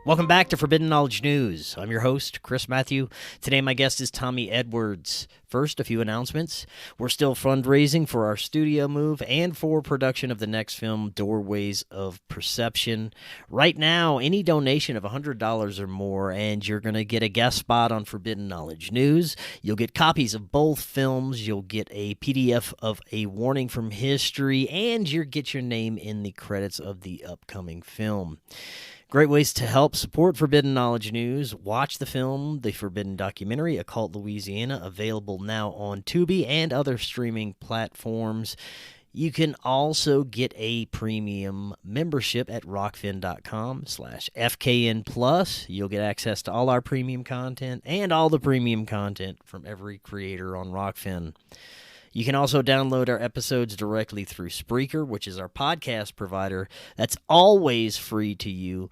Welcome back to Forbidden Knowledge News. I'm your host, Chris Matthew. Today, my guest is Tommy Edwards. First, a few announcements. We're still fundraising for our studio move and for production of the next film, Doorways of Perception. Right now, any donation of $100 or more, and you're going to get a guest spot on Forbidden Knowledge News. You'll get copies of both films. You'll get a PDF of A Warning from History, and you'll get your name in the credits of the upcoming film. Great ways to help support Forbidden Knowledge News. Watch the film, The Forbidden Documentary, Occult Louisiana, available now on Tubi and other streaming platforms. You can also get a premium membership at rokfin.com/FKN Plus. You'll get access to all our premium content and all the premium content from every creator on Rokfin. You can also download our episodes directly through Spreaker, which is our podcast provider. That's always free to you.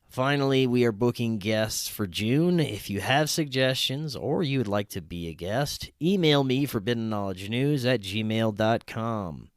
Finally, we are booking guests for June. If you have suggestions or you would like to be a guest, email me, forbiddenknowledgenews@gmail.com.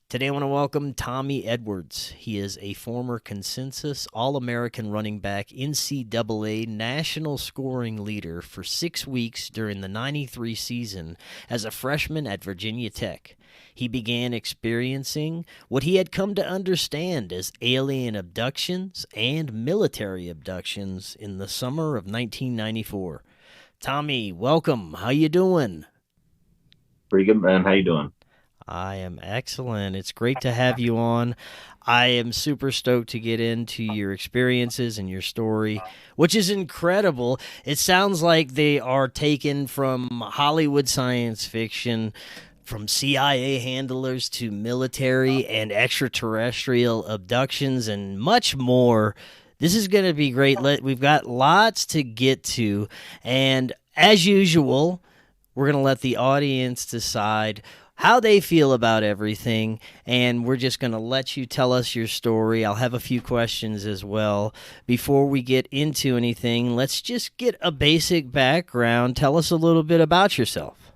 Today, I want to welcome Tommy Edwards. He is a former consensus All-American running back, NCAA national scoring leader for 6 weeks during the '93 season as a freshman at Virginia Tech. He began experiencing what he had come to understand as alien abductions and military abductions in the summer of 1994. Tommy, welcome. How you doing? Pretty good, man. How you doing? I am excellent. It's great to have you on. I am super stoked to get into your experiences and your story, which is incredible. It sounds like they are taken from Hollywood science fiction, from CIA handlers to military and extraterrestrial abductions and much more. This is going to be great. We've got lots to get to. And as usual, we're going to let the audience decide how they feel about everything, and we're just going to let you tell us your story. I'll have a few questions as well. Before we get into anything, let's just get a basic background. Tell us a little bit about yourself.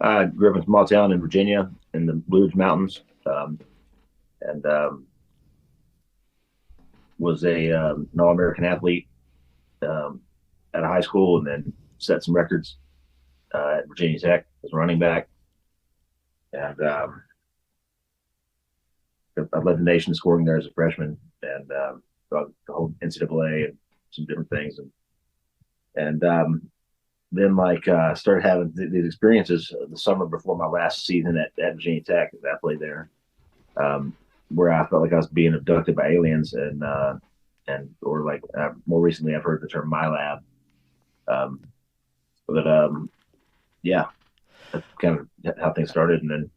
I grew up in a small town in Virginia in the Blue Ridge Mountains, and was an All-American athlete at a high school, and then set some records at Virginia Tech as a running back. And I led the nation scoring there as a freshman, and the whole NCAA and some different things, and then started having these experiences the summer before my last season at Virginia Tech that I played there, where I felt like I was being abducted by aliens, more recently I've heard the term MyLab, yeah. That's kind of how things started, and then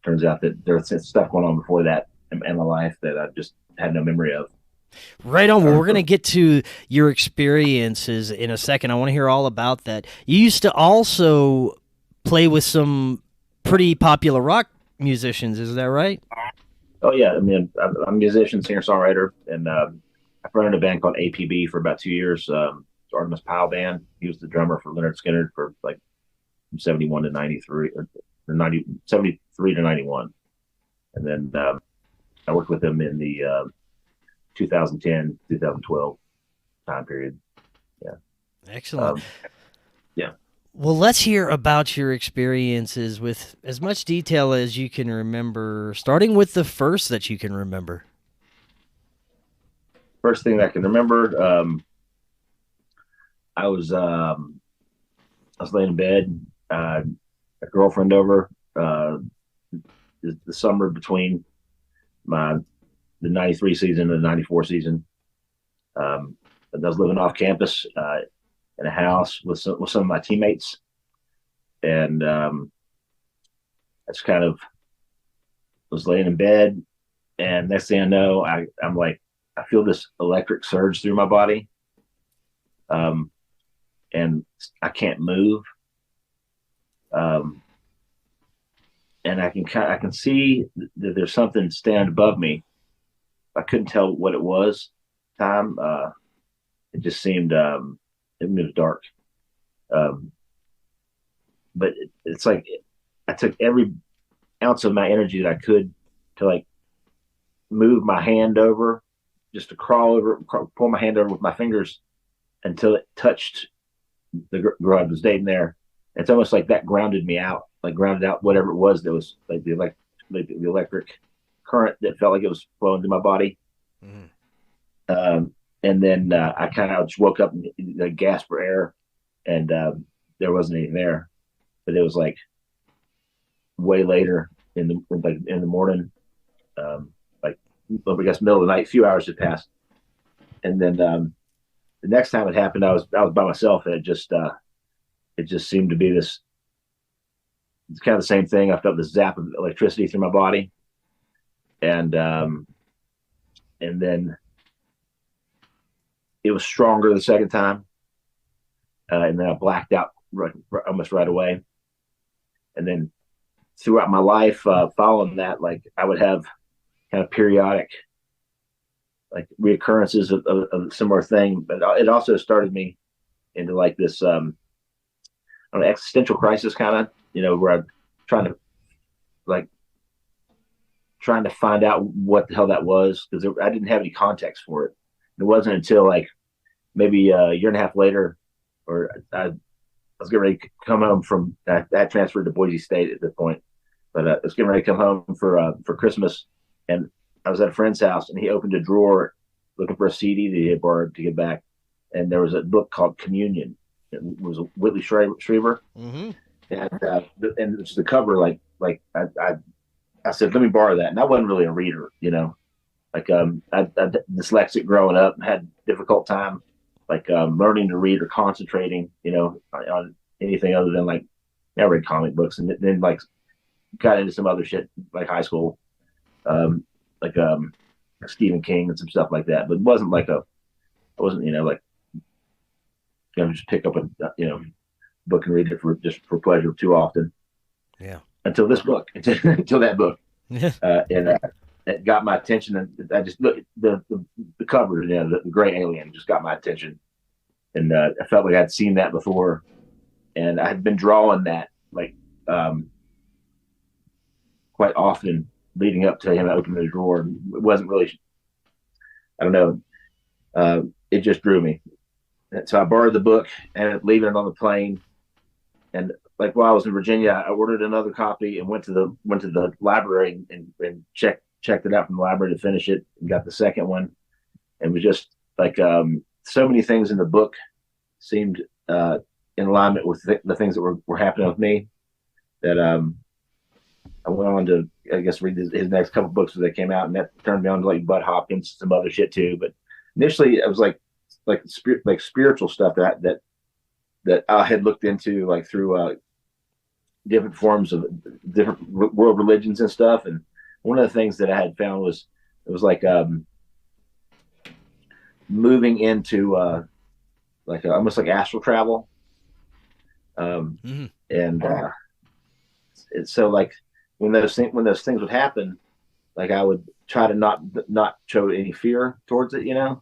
turns out that there's stuff going on before that in my life that I just had no memory of. Right on. Well, we're going to get to your experiences in a second. I want to hear all about that. You used to also play with some pretty popular rock musicians, is that right? Oh, yeah. I mean, I'm a musician, singer-songwriter, and I ran a band called APB for about 2 years. Artemis Powell band. He was the drummer for Leonard Skinner for like from 71 to 93 or 73 to 91. And then I worked with him in the 2010, 2012 time period. Yeah. Excellent. Yeah. Well, let's hear about your experiences with as much detail as you can remember, starting with the first that you can remember. First thing that I can remember, I was laying in bed, a girlfriend over the summer between the '93 season and the '94 season. I was living off campus in a house with some of my teammates, and I just kind of was laying in bed, and next thing I know, I'm like, I feel this electric surge through my body. And I can't move. And I can see that there's something standing above me. I couldn't tell what it was. It just seemed it was dark. But it's like I took every ounce of my energy that I could to like move my hand over, just to crawl over, pull my hand over with my fingers until it touched the girl I was dating there. It's almost like that grounded me out, like grounded out whatever it was that was like the electric current that felt like it was flowing through my body. Mm-hmm. And then I kind of just woke up and gasped for air, and there wasn't anything there. But it was like way later in the morning, like I guess middle of the night, a few hours had passed, and then the next time it happened, I was by myself, and it just seemed to be this. It's kind of the same thing. I felt this zap of electricity through my body, and then it was stronger the second time, and then I blacked out almost right away. And then throughout my life, following that, like I would have kind of periodic, like reoccurrences of a similar thing. But it also started me into like this existential crisis kind of, where I'm trying to find out what the hell that was, because I didn't have any context for it. It wasn't until like maybe a year and a half later, or I was getting ready to come home from that transferred to Boise State at this point, but I was getting ready to come home for Christmas, and I was at a friend's house, and he opened a drawer looking for a CD that he had borrowed to get back, and there was a book called Communion. It was Whitley Strieber, mm-hmm. And it was the cover like I said, let me borrow that, and I wasn't really a reader, like I dyslexic growing up, had a difficult time like learning to read or concentrating, on anything other than like I read comic books, and then like got into some other shit like high school, like Stephen King and some stuff like that. But it wasn't like I wasn't like gonna just pick up a book and read it for pleasure too often. Yeah. Until this book, until that book, and it got my attention, and I just looked the cover, the gray alien just got my attention, and I felt like I'd seen that before, and I had been drawing that like quite often leading up to him opening the drawer. It wasn't really, I don't know, it just drew me, and so I borrowed the book and leaving it on the plane, and like while I was in Virginia, I ordered another copy and went to the library and checked it out from the library to finish it, and got the second one, and was just like so many things in the book seemed in alignment with the things that were happening with me, that I went on to, I guess, read his next couple books as they came out, and that turned me on to like Bud Hopkins, some other shit too. But initially, it was like spiritual stuff that I had looked into like through different forms of different world religions and stuff. And one of the things that I had found was it was like moving into like almost like astral travel, mm-hmm. And so like when those things would happen, like I would try to not show any fear towards it, and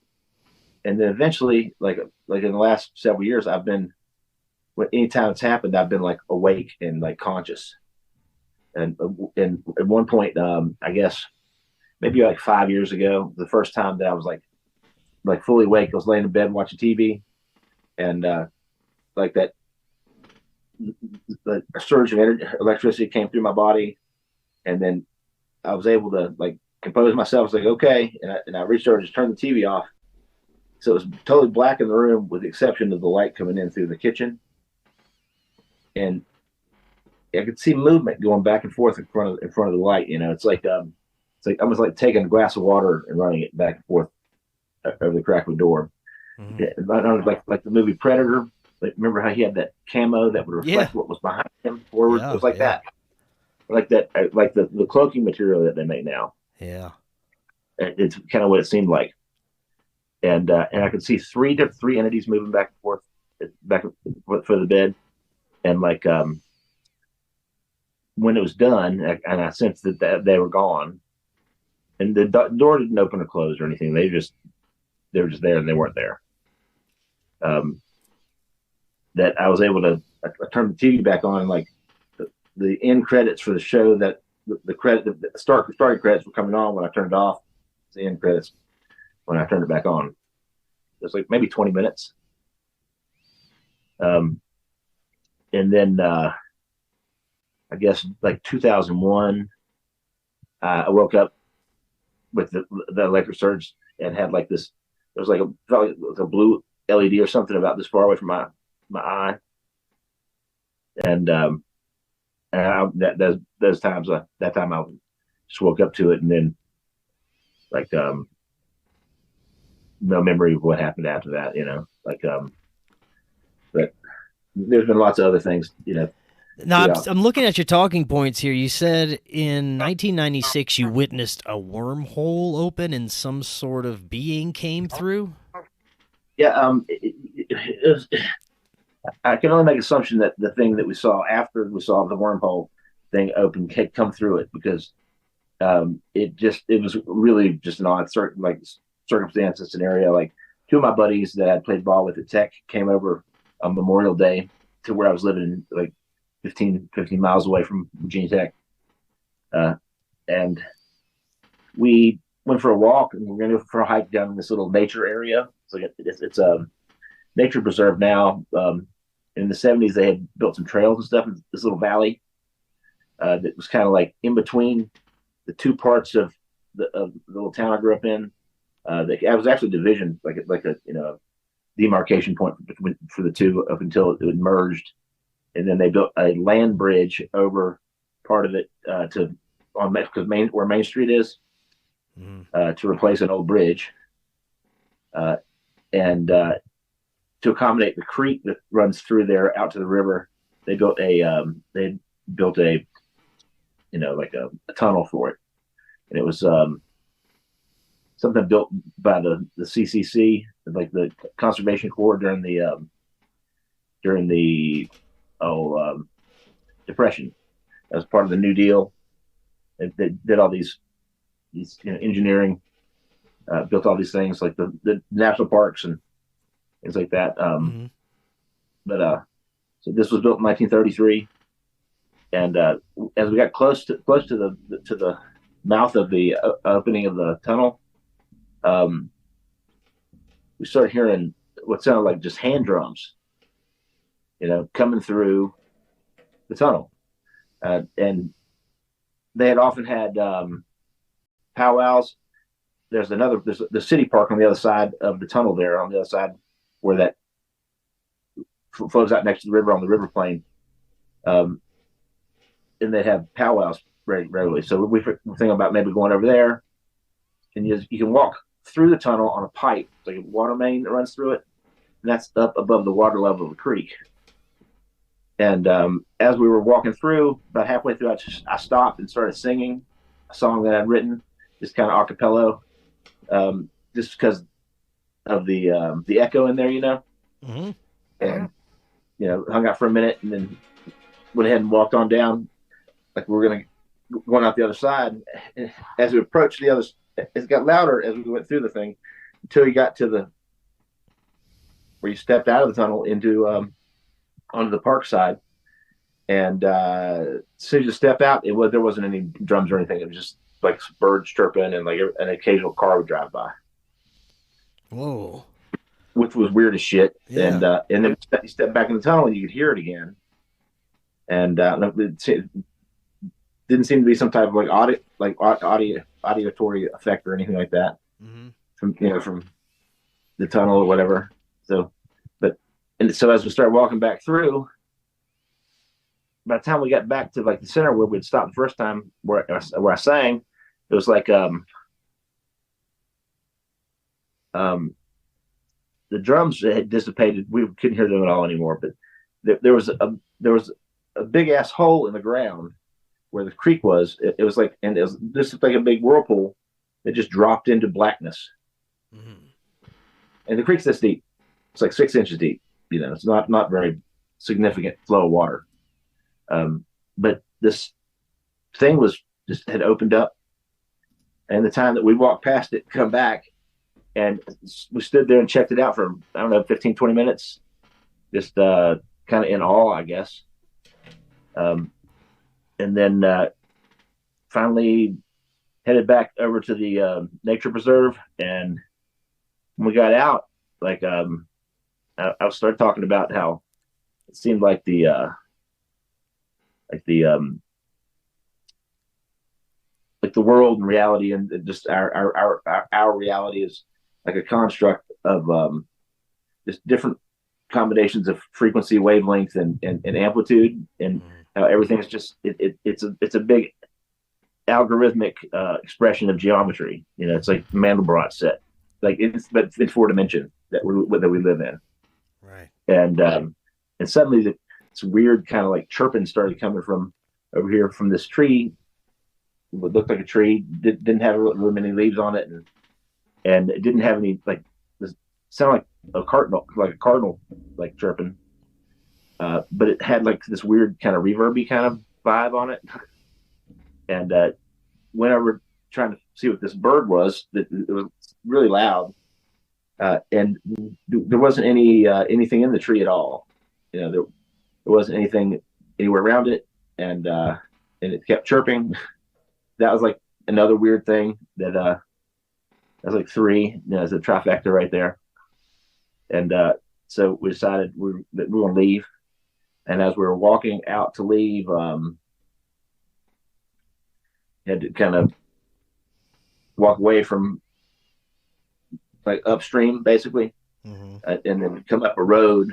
then eventually, like in the last several years, I've been, anytime it's happened, I've been like awake and like conscious. And at one point, I guess maybe like 5 years ago, the first time that I was like fully awake, I was laying in bed watching TV, and like that, the surge of electricity came through my body, and then I was able to like compose myself. I was like, okay, and I reached over and just turned the TV off, so it was totally black in the room with the exception of the light coming in through the kitchen, and I could see movement going back and forth in front of the light. It's like almost like taking a glass of water and running it back and forth over the crack of the door. Mm-hmm. Yeah, like the movie Predator. Like, remember how he had that camo that would reflect what was behind him forward? Yeah, it was like that, like that, like the cloaking material that they make now. Yeah, it's kind of what it seemed like, and I could see three entities moving back and forth, for the bed, and like when it was done, and I sensed that they were gone, and the door didn't open or close or anything. They were just there, and they weren't there. That I was able to I turned the TV back on, and like the end credits for the show, that the starting credits were coming on when I turned it off, the end credits when I turned it back on. It was like maybe 20 minutes. And then I guess like 2001, I woke up with the electric surge and had like this. It was like felt like it was a blue LED or something about this far away from my eye, and those times that time I just woke up to it, and then like no memory of what happened after that. But there's been lots of other things. Now, I'm looking at your talking points here. You said in 1996 you witnessed a wormhole open and some sort of being came through. Yeah, I can only make assumption that the thing that we saw after we saw the wormhole thing open had come through it, because it was really just an odd circumstance and scenario. Like, two of my buddies that I played ball with at Tech came over on Memorial Day to where I was living, like 15 miles away from Virginia Tech. And we went for a walk, and we're going to go for a hike down in this little nature area. It's a nature preserve now. In the 70s, they had built some trails and stuff in this little valley that was kind of like in between the two parts of the little town I grew up in. It was actually division, like a demarcation point for the two up until it merged. And then they built a land bridge over part of it because where Main Street is, to replace an old bridge, and to accommodate the creek that runs through there out to the river. They built a tunnel for it, and it was something built by the CCC, like the Conservation Corps during the Depression. That was part of the New Deal. They did all these engineering, built all these things like the national parks and things like that. But so this was built in 1933, and as we got close to the mouth of the opening of the tunnel, we started hearing what sounded like just hand drums, coming through the tunnel. And they had often had powwows. There's the city park on the other side of the tunnel there, on the other side where that flows out next to the river on the river plain. And they have powwows regularly. So we think about maybe going over there, and you can walk through the tunnel on a pipe, like a water main that runs through it, and that's up above the water level of the creek. And as we were walking through, about halfway through, I stopped and started singing a song that I'd written, just kind of a cappella, just because of the echo in there, Mm-hmm. And hung out for a minute, and then went ahead and walked on down, like we were going out the other side. And as we approached the other, it got louder as we went through the thing, until you got to where you stepped out of the tunnel into onto the park side. And as soon as you stepped out, there wasn't any drums or anything. It was just like birds chirping, and like an occasional car would drive by. Whoa. Which was weird as shit. Yeah. And then you step back in the tunnel and you could hear it again. And it didn't seem to be some type of auditory effect or anything like that, from the tunnel or whatever. So as we started walking back through, by the time we got back to like the center where we'd stopped the first time, where I sang, it was like the drums had dissipated. We couldn't hear them at all anymore. But there was a big ass hole in the ground where the creek was. It was like, and it was just like a big whirlpool that just dropped into blackness. And the creek's this deep. It's like 6 inches deep. It's not very significant flow of water. But this thing had opened up, and the time that we walked past it, come back, and we stood there and checked it out for, I don't know, 15, 20 minutes, just kind of in awe, I guess. And then finally headed back over to the nature preserve. And when we got out, like I started talking about how it seemed like the world and reality and just our reality is like a construct of just different combinations of frequency, wavelength, and amplitude, and how everything's just it's a big algorithmic expression of geometry. You know, it's like Mandelbrot set, like it's 4 dimension that we live in, Right. And suddenly this weird kind of like chirping started coming from over here from this tree. What looked like a tree, didn't have really many leaves on it, and it didn't have any like this sound like a cardinal like chirping, but it had like this weird kind of reverby kind of vibe on it. And when I were trying to see what this bird was, it was really loud, and there wasn't anything in the tree at all. You know, there wasn't anything anywhere around it, and it kept chirping. That was like another weird thing that was like three. You know, as a trifecta right there. And so we decided that we were going to leave. And as we were walking out to leave, had to kind of walk away from like upstream, basically, and then come up a road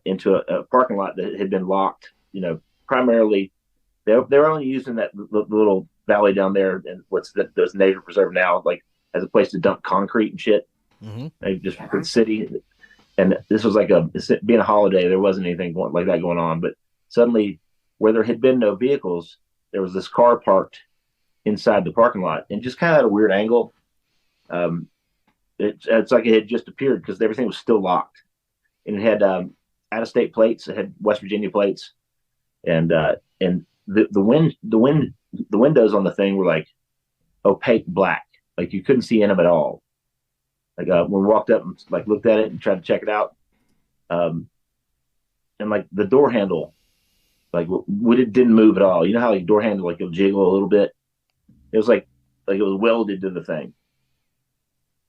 into a parking lot that had been locked. You know, primarily they were only using that little valley down there and those nature preserve now, like as a place to dump concrete and shit. Like just for the city. And this was like being a holiday, there wasn't anything like that going on. But suddenly, where there had been no vehicles, there was this car parked inside the parking lot, and just kind of at a weird angle. It's like it had just appeared because everything was still locked, and it had out-of-state plates. It had West Virginia plates, and the windows on the thing were like opaque black, like you couldn't see in them at all. Like when we walked up and like looked at it and tried to check it out, and like the door handle, like it didn't move at all. You know how like door handle like it'll jiggle a little bit. It was like it was welded to the thing.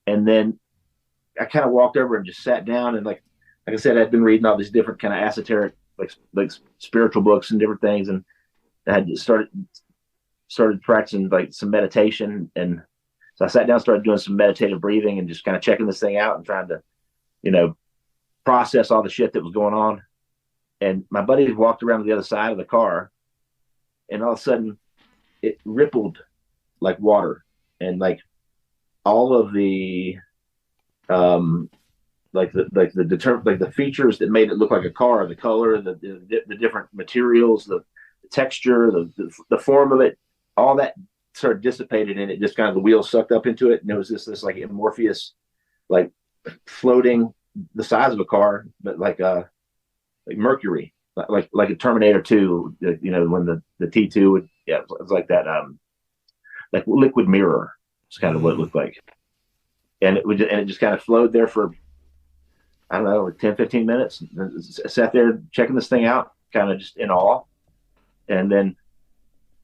And then I kind of walked over and just sat down, and like I said, I'd been reading all these different kind of esoteric like spiritual books and different things, and I had started practicing like some meditation. And so I sat down, started doing some meditative breathing and just kind of checking this thing out and trying to, you know, process all the shit that was going on. And my buddy walked around to the other side of the car, and all of a sudden it rippled like water, and like all of the the features that made it look like a car, the color, the different materials, the texture, the form of it, all that sort of dissipated, and it just kind of the wheels sucked up into it, and it was this like amorphous, like floating the size of a car, but like Mercury, like a Terminator 2, you know, when the T2 would, yeah, it was like that, like liquid mirror. It's kind of what it looked like, and it just kind of flowed there for I don't know, like 10, 15 minutes. I sat there checking this thing out, kind of just in awe, and then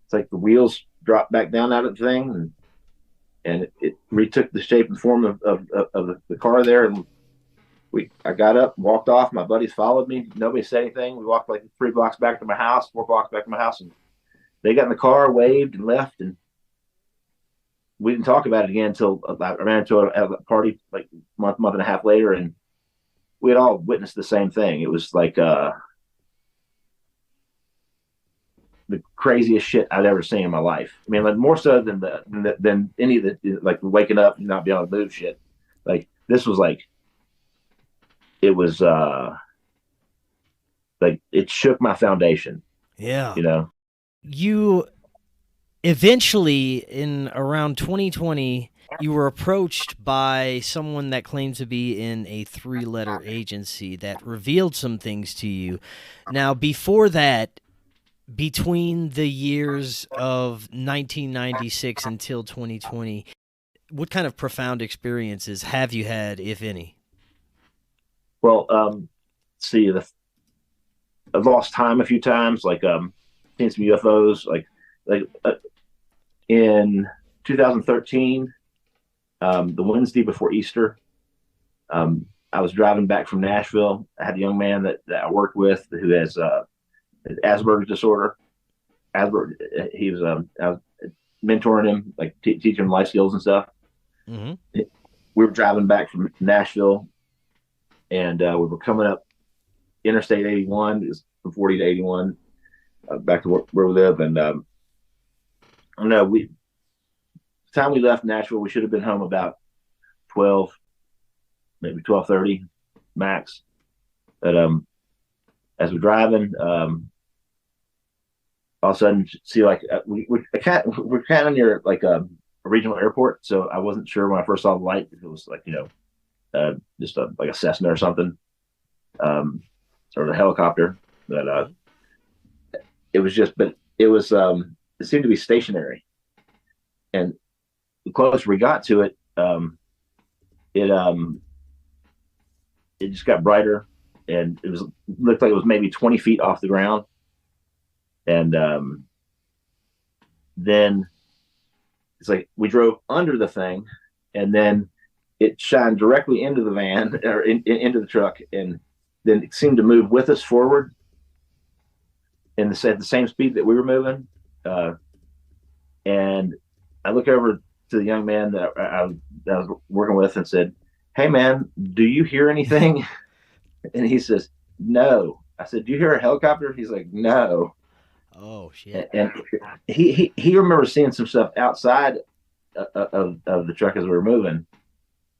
it's like the wheels dropped back down out of the thing, and it retook the shape and form of the car there, and I got up, walked off. My buddies followed me. Nobody said anything. We walked like 3 blocks back to my house, 4 blocks back to my house, and they got in the car, waved, and left. And we didn't talk about it again until I ran into a party like a month and a half later, and we had all witnessed the same thing. It was like the craziest shit I'd ever seen in my life. I mean, like more so than any of the like waking up and not being able to move shit. Like this was like it was like it shook my foundation. Yeah. You know. You eventually in around 2020 you were approached by someone that claimed to be in a 3-letter agency that revealed some things to you. Now, before that, between the years of 1996 until 2020, what kind of profound experiences have you had, if any? Well, see, I've lost time a few times, like seen some UFOs, like in 2013, the Wednesday before Easter. I was driving back from Nashville. I had a young man that I worked with who has Asperger's disorder. Asperger, I was mentoring him, like teaching him life skills and stuff. Mm-hmm. We were driving back from Nashville, and we were coming up Interstate 81, is from 40 to 81, back to where we live. And I don't know, the time we left Nashville, we should have been home about 12, maybe 12:30 max. But as we're driving, all of a sudden see like we're kind of near like a regional airport, so I wasn't sure when I first saw the light if it was like just like a Cessna or something, or a helicopter. But it was just, but it was it seemed to be stationary, and the closer we got to it, it it just got brighter, and it looked like it was maybe 20 feet off the ground. And then it's like we drove under the thing, and then it shined directly into the van or into the truck, and then it seemed to move with us forward at the same speed that we were moving. And I look over to the young man that I was working with and said, "Hey, man, do you hear anything?" And he says, "No." I said, "Do you hear a helicopter?" He's like, "No." Oh shit! And he remembers seeing some stuff outside of the truck as we were moving.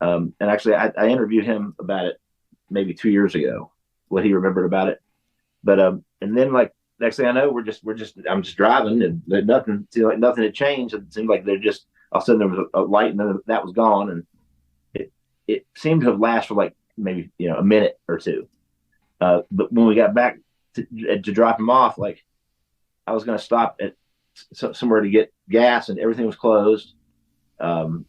And actually, I interviewed him about it maybe 2 years ago, what he remembered about it. But and then like next thing I know, I'm just driving, and nothing seemed like nothing had changed. It seemed like they're just all of a sudden there was a light, and then that was gone, and it seemed to have lasted for like maybe a minute or two. But when we got back to drop him off, like I was going to stop at somewhere to get gas, and everything was closed. When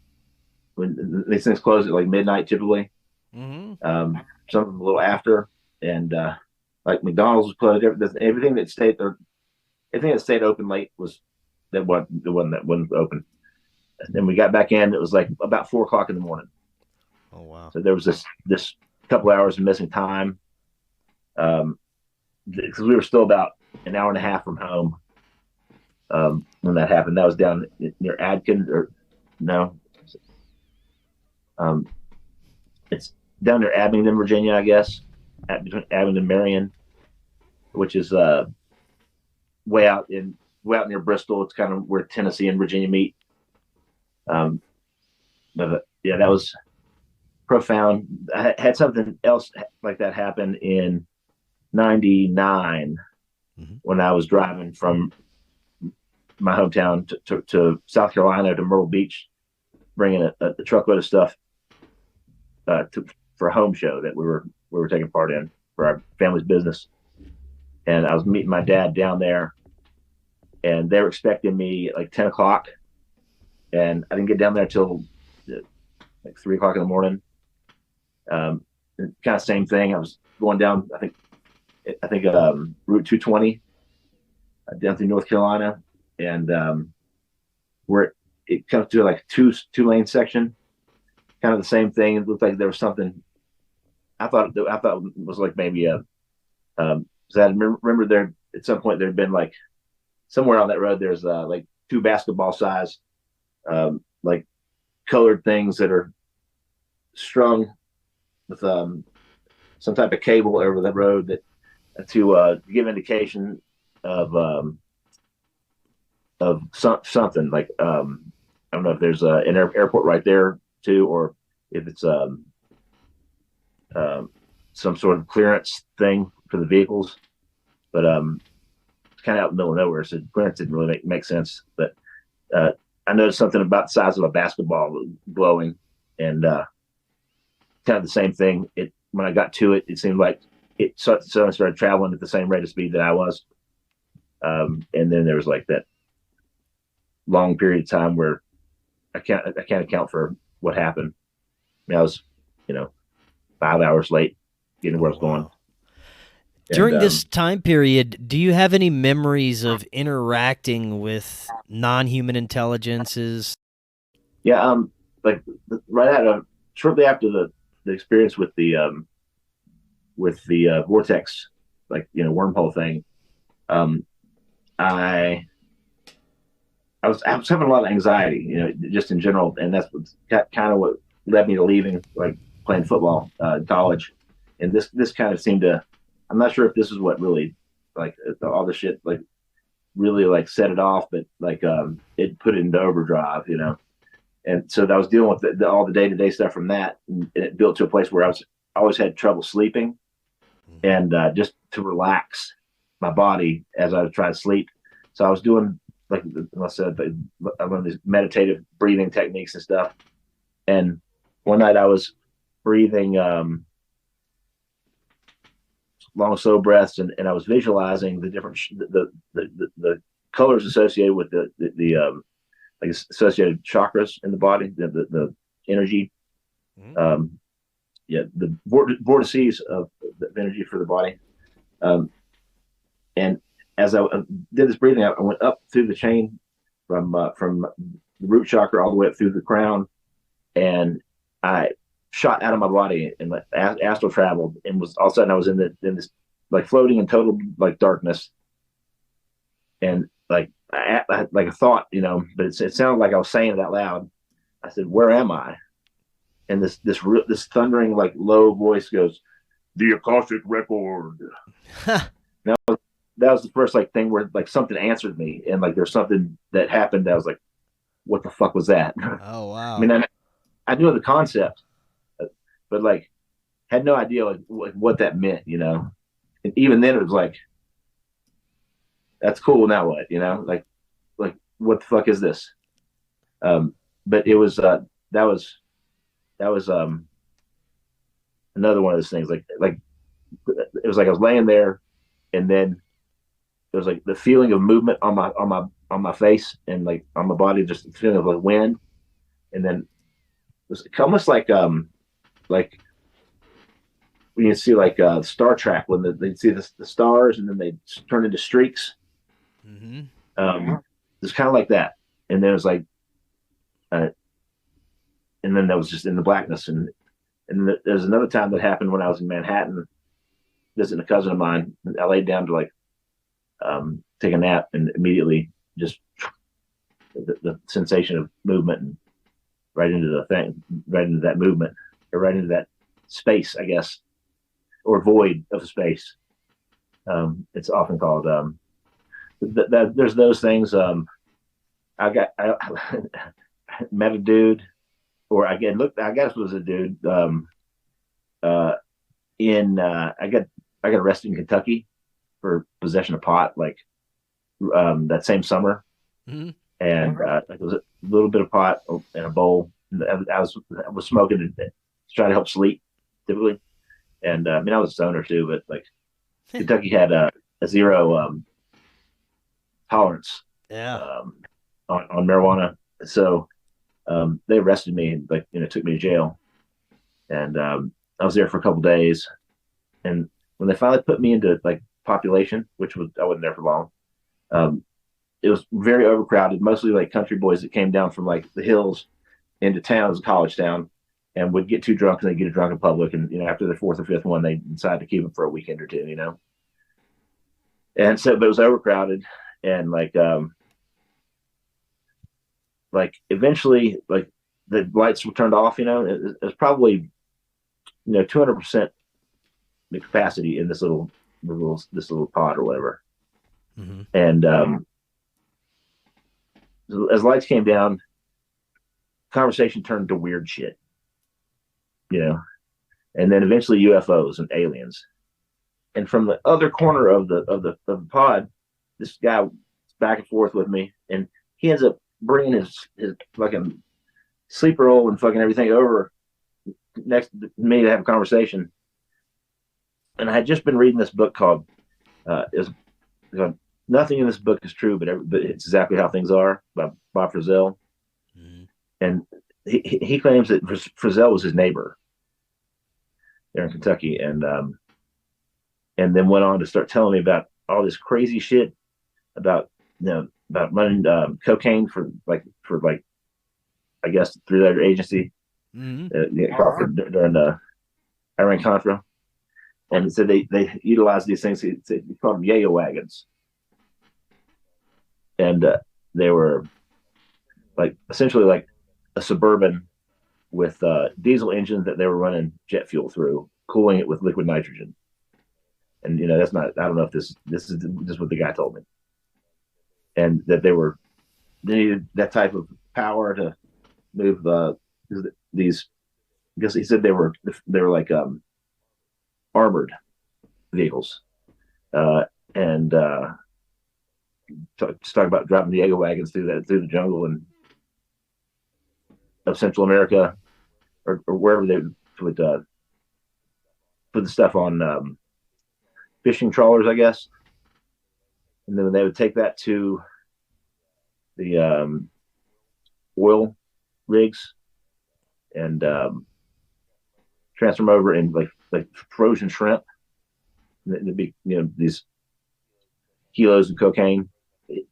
these things close at like midnight, typically, something a little after, and like McDonald's was closed. Everything that stayed open late was the one that wasn't open. And then we got back in. It was like about 4 o'clock in the morning. Oh wow! So there was this couple hours of missing time, because we were still about an hour and a half from home when that happened. That was down near Adkins, or no, it's down near Abingdon, Virginia, I guess, between Abingdon and Marion, which is way out near Bristol. It's kind of where Tennessee and Virginia meet. But yeah, that was profound. I had something else like that happen in '99 when I was driving from my hometown to South Carolina to Myrtle Beach, bringing a truckload of stuff for a home show that we were taking part in for our family's business. And I was meeting my dad down there, and they were expecting me at like 10 o'clock, and I didn't get down there till like 3 o'clock in the morning. Kind of same thing. I was going down, I think Route 220 down through North Carolina, and where it comes to like two lane section, kind of the same thing. It looked like there was something. I thought it was like maybe a. So I remember there at some point there had been like somewhere on that road there's like two basketball size like colored things that are strung with some type of cable over the road that to give indication of something like I don't know if there's an airport right there too, or if it's some sort of clearance thing for the vehicles. But it's kind of out in the middle of nowhere, so clearance didn't really make sense. But I noticed something about the size of a basketball glowing, and kind of the same thing. When I got to it, it seemed like it suddenly started traveling at the same rate of speed that I was. And then there was like that long period of time where I can't account for what happened. I mean, I was 5 hours late getting where I was going. And During this time period, do you have any memories of interacting with non-human intelligences? yeah, like right at shortly after the experience with the vortex, like wormhole thing, um, I I was having a lot of anxiety, just in general, and that's kind of what led me to leaving, like playing football in college. And this kind of seemed to, I'm not sure if this is what really, like all the shit, like really like set it off, but like it put it into overdrive. And so I was dealing with all the day to day stuff from that, and it built to a place where I always had trouble sleeping, and just to relax my body as I was trying to sleep. So I was doing, like I said, I learned these meditative breathing techniques and stuff. And one night I was breathing long, slow breaths, and I was visualizing the different the colors associated with the like associated chakras in the body, the energy, um, yeah, the vortices of the energy for the body. And as I did this breathing, I went up through the chain from the root chakra all the way up through the crown, and I shot out of my body and like astral traveled, and was all of a sudden I was in this like floating in total like darkness, and like like a thought, but it sounded like I was saying it out loud. I said, "Where am I?" And this thundering like low voice goes, "The Akashic Record." Now that was the first like thing where like something answered me, and like there's something that happened that I was like, "What the fuck was that?" Oh, I wow. mean, I knew the concept, but like had no idea like what that meant. And even then, it was like, "That's cool. Now what?" Like what the fuck is this? But it was that was another one of those things. Like it was like I was laying there, and then it was like the feeling of movement on my face and like on my body, just the feeling of like wind, and then it was almost like when you see like Star Trek when they see the stars and then they turn into streaks. Mm-hmm. It's kind of like that, and then it was like, uh, and then that was just in the blackness, and there's another time that happened when I was in Manhattan visiting a cousin of mine. I laid down to like take a nap, and immediately just the sensation of movement, and right into the thing, right into that movement, or right into that space, I guess, or void of space. It's often called. There's those things. I met a dude, or again, look, I guess it was a dude. Uh, in I got arrested in Kentucky for possession of pot, like that same summer, Mm-hmm. and like it was a little bit of pot in a bowl. I was smoking to try to help sleep, typically, and I mean I was a stoner too, but like Kentucky had a zero tolerance Yeah. um, on marijuana, so they arrested me and like took me to jail, and I was there for a couple days, and when they finally put me into like population, which was I wasn't there for long, um, it was very overcrowded, mostly like country boys that came down from like the hills into town. It was a college town, and would get too drunk and they get drunk in public, and after the fourth or fifth one they decided to keep them for a weekend or two. And so but it was overcrowded, and like eventually like the lights were turned off. It was probably 200% the capacity in this little pod or whatever. Mm-hmm. And as lights came down, conversation turned to weird shit. And then eventually UFOs and aliens. And from the other corner of the pod, this guy was back and forth with me, and he ends up bringing his fucking sleeper roll and fucking everything over next to me to have a conversation. And I had just been reading this book called is "Nothing in this book is true, but it's exactly how things are" by Bob Frizzell. Mm-hmm. And he claims that Frizzell was his neighbor there in Kentucky, and and then went on to start telling me about all this crazy shit about about running cocaine for I guess 3-letter agency Mm-hmm. during the Iran Contra, and so they utilized these things. They called them Yayo wagons, and they were like essentially like a Suburban with diesel engines that they were running jet fuel through, cooling it with liquid nitrogen. And that's not. I don't know if this is just what the guy told me, and that they needed that type of power to move these. Because he said they were like armored vehicles, and just talk about driving Diego wagons through the jungle and of Central America or wherever they would put the stuff on fishing trawlers, I guess, and then they would take that to the oil rigs and transfer them over in like frozen shrimp. There'd be these kilos of cocaine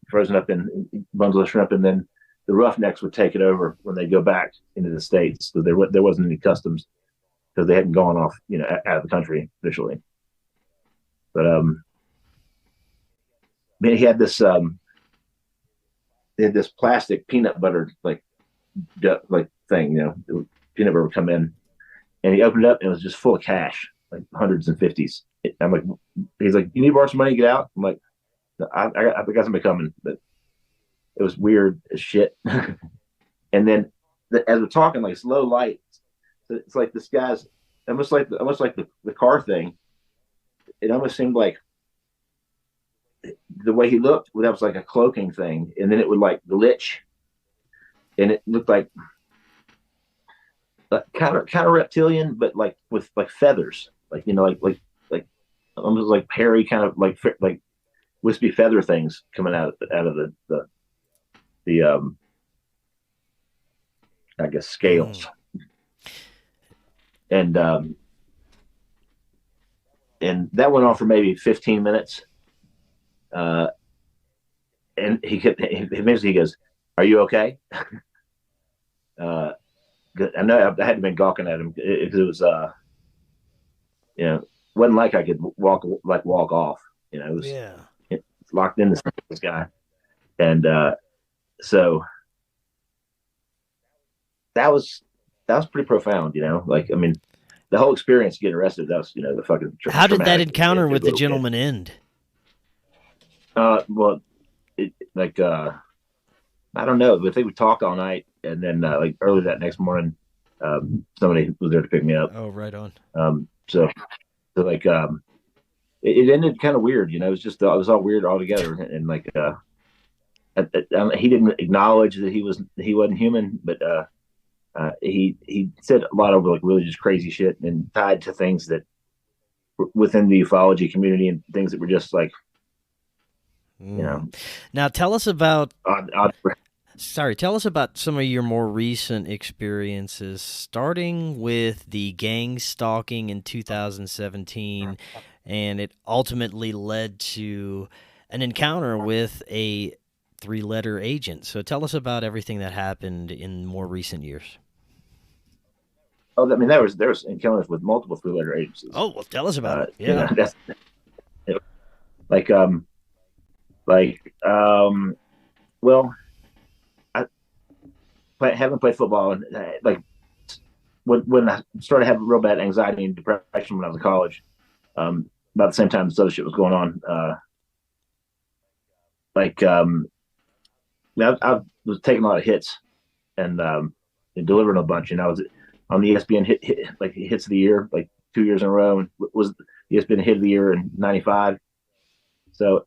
frozen up in bundles of shrimp, and then the Roughnecks would take it over when they go back into the States. So there wasn't any customs because they hadn't gone off out of the country officially. But he had this plastic peanut butter like thing, peanut butter would come in, and he opened it up and it was just full of cash, like hundreds and fifties. I'm like, he's like, you need to borrow some money to get out? I'm like, I got somebody coming, but it was weird as shit. And then as we're talking, like slow light, it's like this guy's almost like the car thing. It almost seemed like the way he looked, that was like a cloaking thing, and then it would like glitch, and it looked like kind of reptilian, but like with like feathers, like almost like hairy kind of like wispy feather things coming out of the I guess scales, and that went on for maybe 15 minutes. And eventually he goes, "Are you okay?" I know I hadn't been gawking at him because it was, wasn't like I could walk off. It was locked in this guy, and so that was pretty profound. Like, I mean, the whole experience getting arrested. That was the fucking. How did that encounter with the gentleman end? Well, I don't know, but they would talk all night, and then like early that next morning, somebody was there to pick me up. Oh, right on. So like it ended kind of weird, it was just it was all weird altogether, and like he didn't acknowledge that he wasn't human, but he said a lot of like really just crazy shit and tied to things that within the ufology community and things that were just like. Now tell us about tell us about some of your more recent experiences, starting with the gang stalking in 2017, and it ultimately led to an encounter with a 3-letter agent. So tell us about everything that happened in more recent years. Oh, I mean, there was encounters with multiple 3-letter agencies. Oh, well, tell us about it. Yeah, that's like well, having played football, and like when I started having real bad anxiety and depression when I was in college, about the same time this other shit was going on. I was taking a lot of hits and delivering a bunch, and I was on the ESPN hits of the year, like 2 years in a row, and was the ESPN hit of the year in '95. So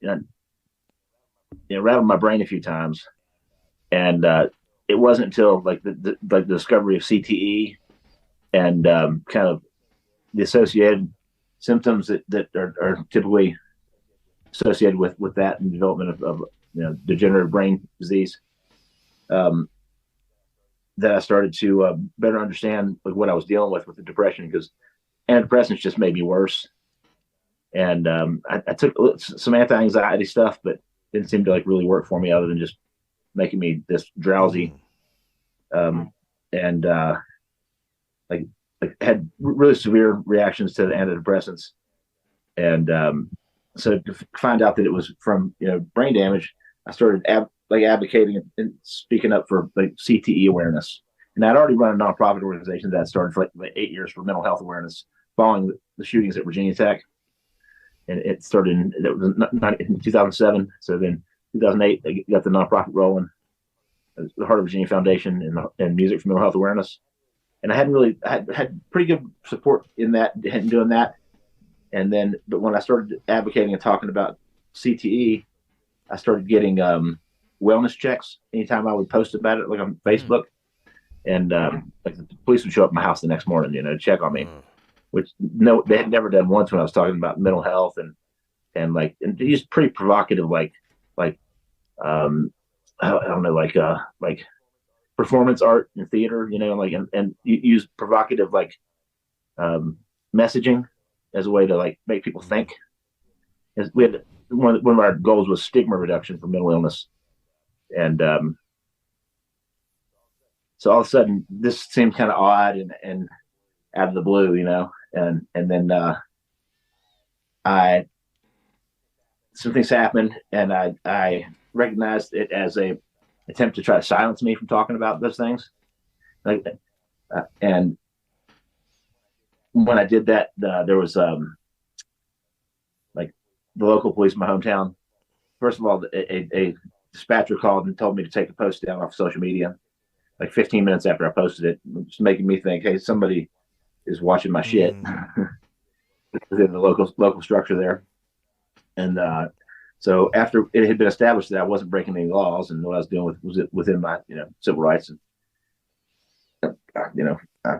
rattled my brain a few times, and it wasn't until like the discovery of CTE and kind of the associated symptoms that are typically associated with that and development of degenerative brain disease, that I started to better understand like what I was dealing with the depression, because antidepressants just made me worse. And I took some anti-anxiety stuff, but didn't seem to like really work for me other than just making me this drowsy. And like had really severe reactions to the antidepressants. And so to find out that it was from brain damage, I started advocating and speaking up for like CTE awareness. And I'd already run a nonprofit organization that started for like 8 years for mental health awareness following the shootings at Virginia Tech. And it started in 2007. So then 2008, I got the nonprofit rolling, the Heart of Virginia Foundation and Music for Mental Health Awareness. And I had pretty good support in that, doing that. And then, but when I started advocating and talking about CTE, I started getting wellness checks anytime I would post about it, like on Facebook. And like the police would show up at my house the next morning, to check on me, which they had never done once when I was talking about mental health and he's pretty provocative, like I don't know, like performance art and theater, and use provocative messaging as a way to like make people think. We had one of our goals was stigma reduction for mental illness, and so all of a sudden this seemed kind of odd and out of the blue, and then some things happened, and I recognized it as a attempt to try to silence me from talking about those things, and when I did that, there was like the local police in my hometown. First of all, a dispatcher called and told me to take the post down off social media, like 15 minutes after I posted it, just making me think, hey, somebody is watching my shit within the local structure there. And so after it had been established that I wasn't breaking any laws and what I was doing was within my civil rights, and I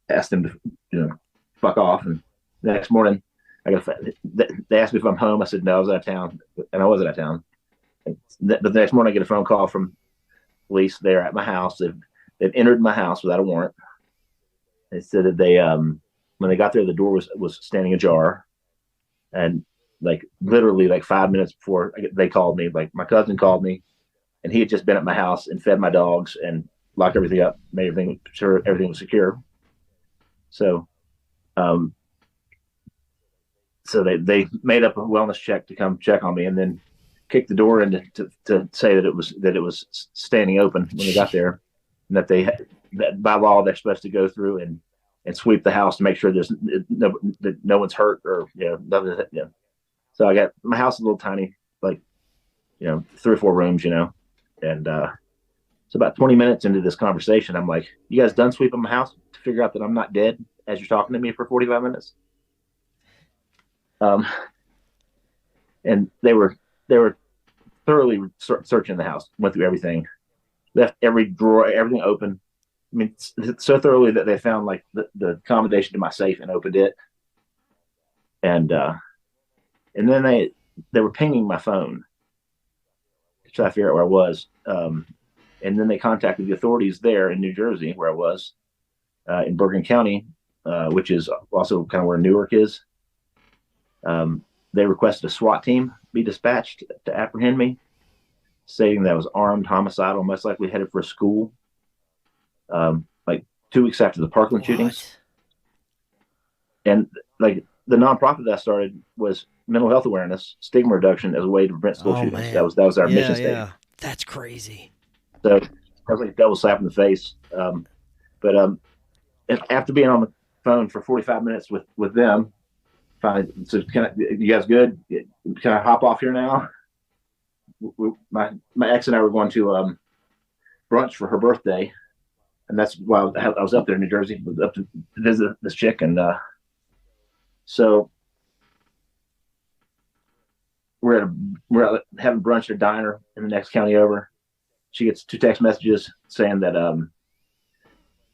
asked them to fuck off. And the next morning, they asked me if I'm home. I said no, I was out of town, and I was out of town. But the next morning, I get a phone call from police there at my house. They've entered my house without a warrant. They said that they when they got there, the door was standing ajar, and like literally like 5 minutes before they called me, like my cousin called me, and he had just been at my house and fed my dogs and locked everything up, made sure everything was secure. So, so they made up a wellness check to come check on me, and then kicked the door in to say that it was standing open when they got there, and that by law they're supposed to go through and sweep the house to make sure that no one's hurt or nothing. So I got my house is a little tiny, like 3 or 4 rooms, and so about 20 minutes into this conversation, I'm like, "You guys done sweeping my house to figure out that I'm not dead as you're talking to me for 45 minutes?" And they were thoroughly searching the house, went through everything, left every drawer, everything open. I mean, so thoroughly that they found like the combination to my safe and opened it. And then they were pinging my phone to try to figure out where I was. And then they contacted the authorities there in New Jersey, where I was, in Bergen County, which is also kind of where Newark is. They requested a SWAT team be dispatched to apprehend me, saying that I was armed, homicidal, most likely headed for a school. Like 2 weeks after the Parkland shootings. And like the nonprofit that I started was mental health awareness, stigma reduction as a way to prevent school shootings. Man. That was our mission statement. Yeah, that's crazy. So I was like a double slap in the face. But after being on the phone for 45 minutes with them, finally, so you guys good? Can I hop off here now? My ex and I were going to brunch for her birthday, and that's why I was up there in New Jersey, up to visit this chick, and so we're having brunch at a diner in the next county over. She gets 2 text messages saying that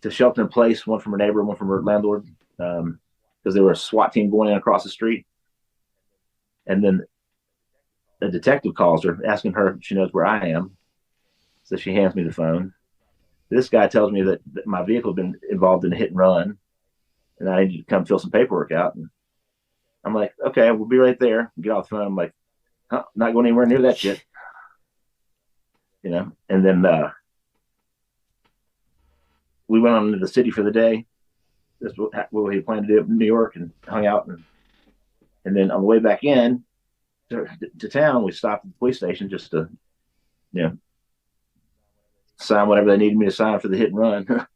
to shelter in place, one from her neighbor, one from her landlord, because there was a SWAT team going in across the street. And then a detective calls her, asking her if she knows where I am. So she hands me the phone. This guy tells me that my vehicle had been involved in a hit and run, and I needed to come fill some paperwork out. And I'm like, okay, we'll be right there. Get off the phone. I'm like, huh, not going anywhere near that shit. And then we went on into the city for the day. That's what we planned to do in New York, and hung out. And then on the way back in to town, we stopped at the police station just to, you know, sign whatever they needed me to sign for the hit and run.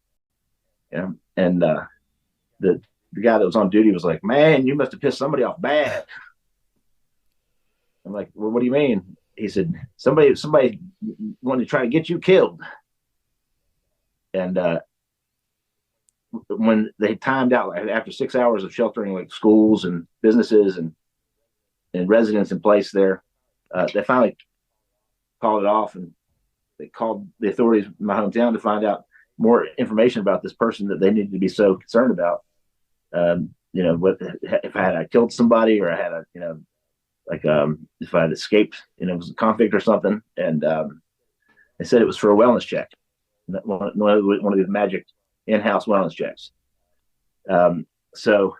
And the guy that was on duty was like, "Man, you must have pissed somebody off bad." I'm like, "Well, what do you mean?" He said, "Somebody wanted to try to get you killed." And when they timed out, like, after 6 hours of sheltering like schools and businesses and residents in place there, they finally called it off, and they called the authorities in my hometown to find out more information about this person that they needed to be so concerned about. What if I had killed somebody, or I had if I had escaped, it was a convict or something. And they said it was for a wellness check, one of these magic in-house wellness checks. So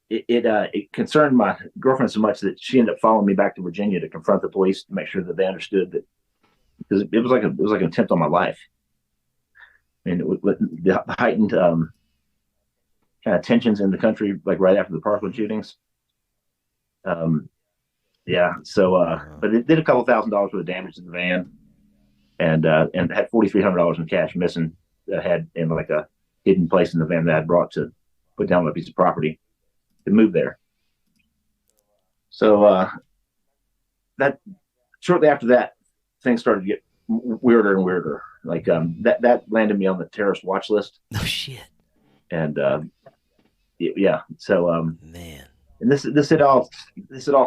it concerned my girlfriend so much that she ended up following me back to Virginia to confront the police to make sure that they understood that, because it was like an attempt on my life. I mean, with the heightened kind of tensions in the country, like right after the Parkland shootings. Yeah. So, but it did a couple $1,000s worth of damage to the van, and had $4,300 in cash missing that I had in like a hidden place in the van that I had brought to put down on a piece of property to move there. So that shortly after that, things started to get weirder and weirder. Like that landed me on the terrorist watch list. Oh shit! And yeah, so man, and this had all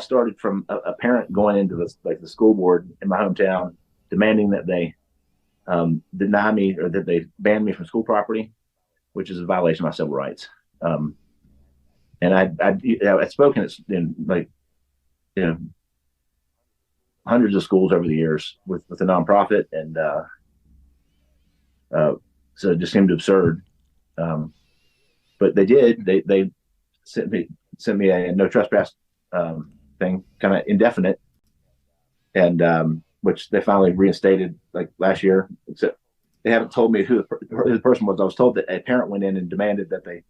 started from a parent going into the school board in my hometown, demanding that they deny me, or that they ban me from school property, which is a violation of my civil rights. And I'd spoken in hundreds of schools over the years with a nonprofit, and so it just seemed absurd. But they sent me a no trespass thing, kind of indefinite, and which they finally reinstated like last year. Except they haven't told me who the person was. I was told that a parent went in and demanded that they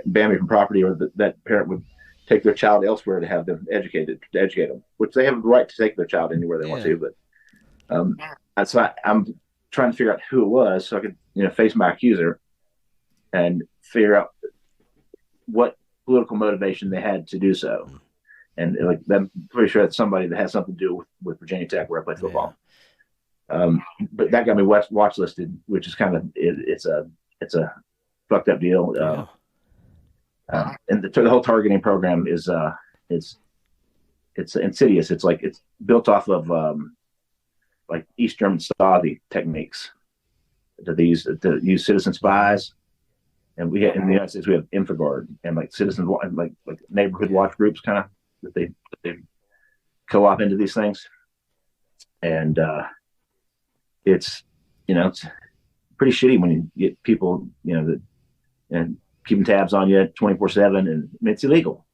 ban me from property, or that parent would take their child elsewhere to have them educate them, which they have the right to take their child anywhere they want to. But so I'm trying to figure out who it was, so I could face my accuser and figure out what political motivation they had to do so. And like, I'm pretty sure it's somebody that has something to do with Virginia Tech, where I played football. But that got me watch listed, which is kind of it's a fucked up deal. And the whole targeting program is it's insidious. It's built off of like East German Stasi techniques to use citizen spies. And we in the United States, we have InfoGuard and like citizen, like neighborhood watch groups, kind of that they co-op into these things. And it's pretty shitty when you get people that and keeping tabs on you 24/7, and it's illegal.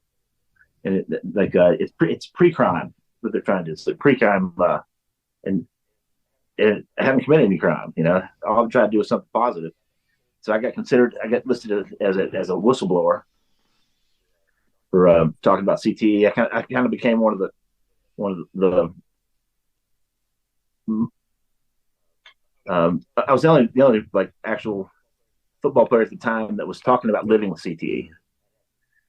And it's pre-crime what they're trying to do. It's like pre-crime, and I haven't committed any crime. All I'm trying to do is something positive. So I got listed as a whistleblower for talking about CTE. I kind of became one of the I was the only like actual football player at the time that was talking about living with CTE.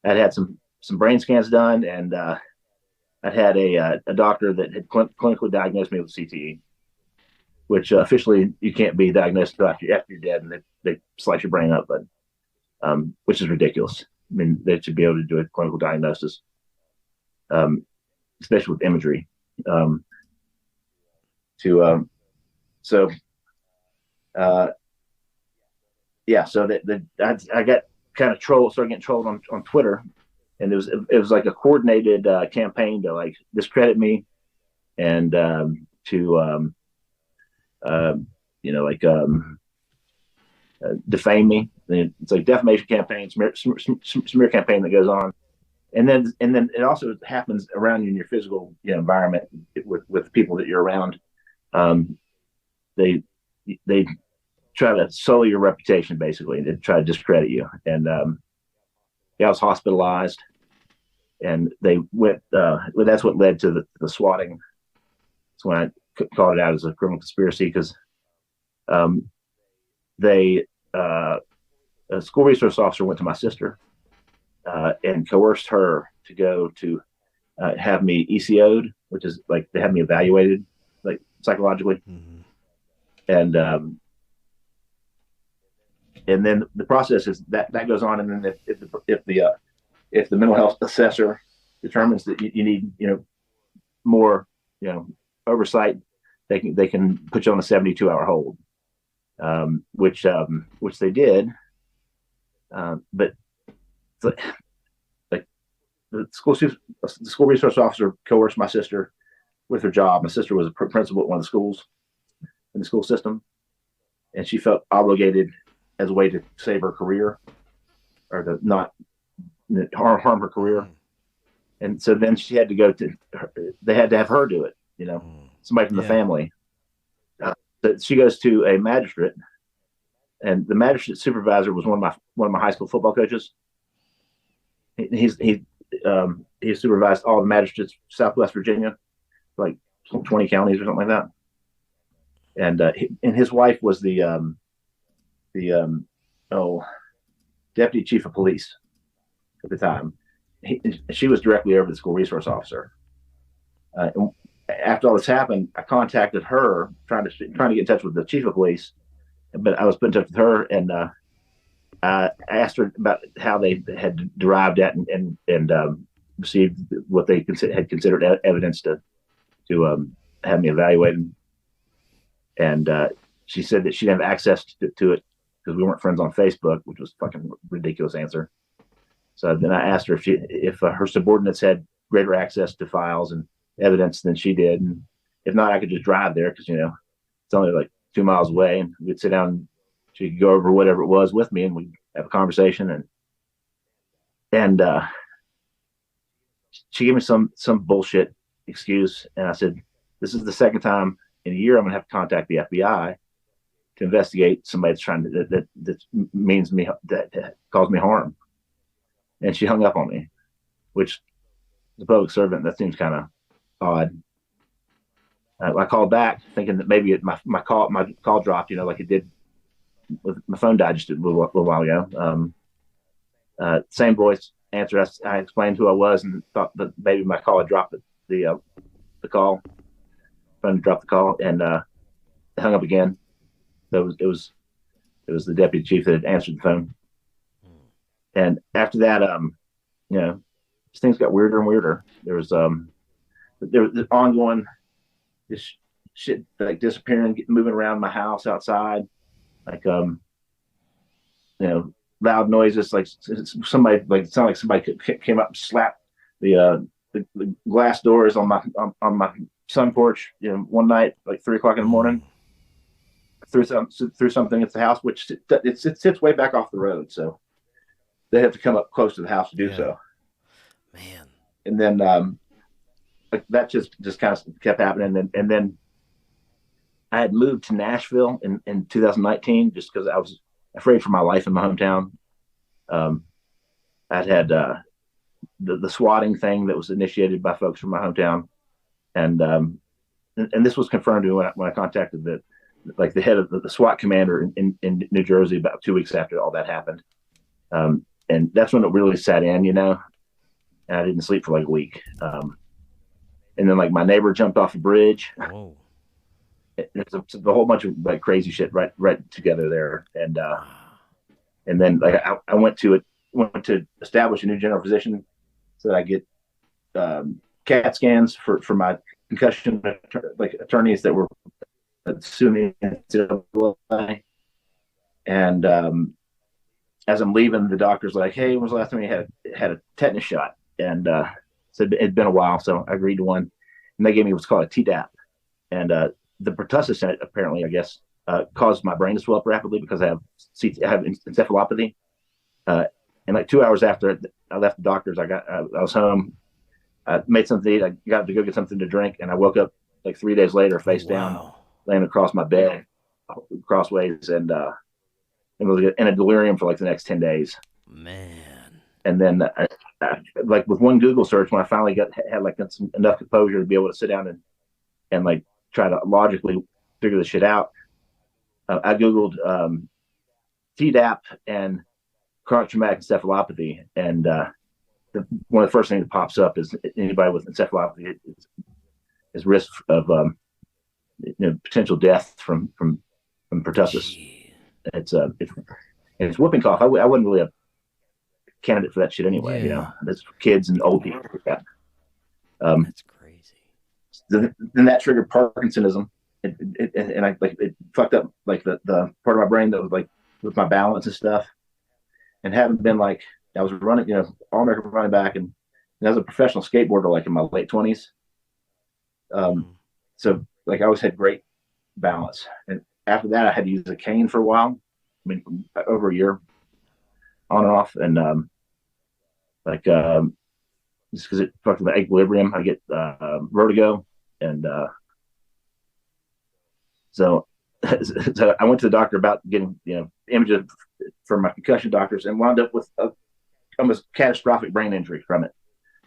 I'd had some brain scans done, and I'd had a doctor that had clinically diagnosed me with CTE, which officially you can't be diagnosed after you're dead, and they slice your brain up, but which is ridiculous. I mean, they should be able to do a clinical diagnosis, especially with imagery. So I got kind of started getting trolled on Twitter, and it was like a coordinated campaign to like discredit me, and to defame me. It's like defamation campaign, smear campaign that goes on, and then it also happens around you in your physical environment with people that you're around. Um, they they try to sully your reputation, basically. They try to discredit you. And I was hospitalized, and they went. Well, that's what led to the swatting. That's when I called it out as a criminal conspiracy because they a school resource officer went to my sister and coerced her to go to have me ECO'd, which is like they have me evaluated, like psychologically, and then the process is that goes on, and then if the mental health assessor determines that you need more oversight, they can put you on a 72-hour hold, which they did, but like the school resource officer coerced my sister with her job. My sister was a principal at one of the schools in the school system, and she felt obligated as a way to save her career or to not harm her career. And so then she had to go to they had to have her do it, somebody from the family. So she goes to a magistrate, and the magistrate supervisor was one of my high school football coaches. He supervised all the magistrates Southwest Virginia, like 20 counties or something like that. And his wife was the deputy chief of police at the time. She was directly over the school resource officer. And after all this happened, I contacted her trying to get in touch with the chief of police, but I was put in touch with her, and I asked her about how they had derived at and received what they had considered evidence to have me evaluated. And she said that she didn't have access to it because we weren't friends on Facebook, which was a fucking ridiculous answer. So then I asked her if her subordinates had greater access to files and evidence than she did, and if not, I could just drive there because it's only like 2 miles away, and we'd sit down. And she could go over whatever it was with me, and we'd have a conversation. And she gave me some bullshit excuse, and I said, "This is the second time in a year I'm going to have to contact the FBI to investigate somebody that's trying to that means me that caused me harm." And she hung up on me, which the public servant, that seems kind of odd. I called back thinking that maybe my call dropped, like it did with my phone died just a little while ago. Same voice answered. I explained who I was and thought that maybe my call had dropped the call. Phone dropped the call, and they hung up again. So it was the deputy chief that had answered the phone. And after that, things got weirder and weirder. There was ongoing this shit like disappearing, moving around my house outside, like loud noises, like somebody, like it sounded like somebody came up and slapped the glass doors on my sun porch. One night, like 3 o'clock in the morning, threw something at the house, which it sits way back off the road, so they have to come up close to the house to do so. Man. And then like that just kind of kept happening, and then I had moved to Nashville in 2019 just because I was afraid for my life in my hometown. I'd had the swatting thing that was initiated by folks from my hometown, and this was confirmed to me when I contacted the head of the SWAT commander in New Jersey about 2 weeks after all that happened. And that's when it really sat in, and I didn't sleep for like a week. And then like my neighbor jumped off a bridge. Whoa. There's a whole bunch of like crazy shit right together there. And then like I went to establish a new general physician so that I get CAT scans for my concussion attorneys that were suing me. And as I'm leaving, the doctor's like, "Hey, when was the last time you had a tetanus shot?" And said it'd been a while, so I agreed to one. And they gave me what's called a Tdap. And the pertussis in it, apparently, I guess, caused my brain to swell up rapidly because I have encephalopathy. And like 2 hours after I left the doctor's, I was home. I made something to eat. I got to go get something to drink, and I woke up like 3 days later, face down, laying across my bed, crossways, and was in a delirium for like the next 10 days. Man. And then, like with one Google search, when I finally had like enough composure to be able to sit down and like try to logically figure this shit out, I Googled Tdap and chronic traumatic encephalopathy, and one of the first things that pops up is anybody with encephalopathy is risk of potential death from pertussis. Gee. It's whooping cough. I wasn't really a candidate for that shit anyway. Yeah. That's for kids and old people. That's crazy. Then that triggered Parkinsonism, and it fucked up like the part of my brain that was like with my balance and stuff, and haven't been like I was running, all American running back, and I was a professional skateboarder like in my late 20s. So like I always had great balance, and after that I had to use a cane for a while. I mean, over a year, on and off, and just because it fucked with the equilibrium, I get vertigo, and so I went to the doctor about getting images from my concussion doctors, and wound up with almost catastrophic brain injury from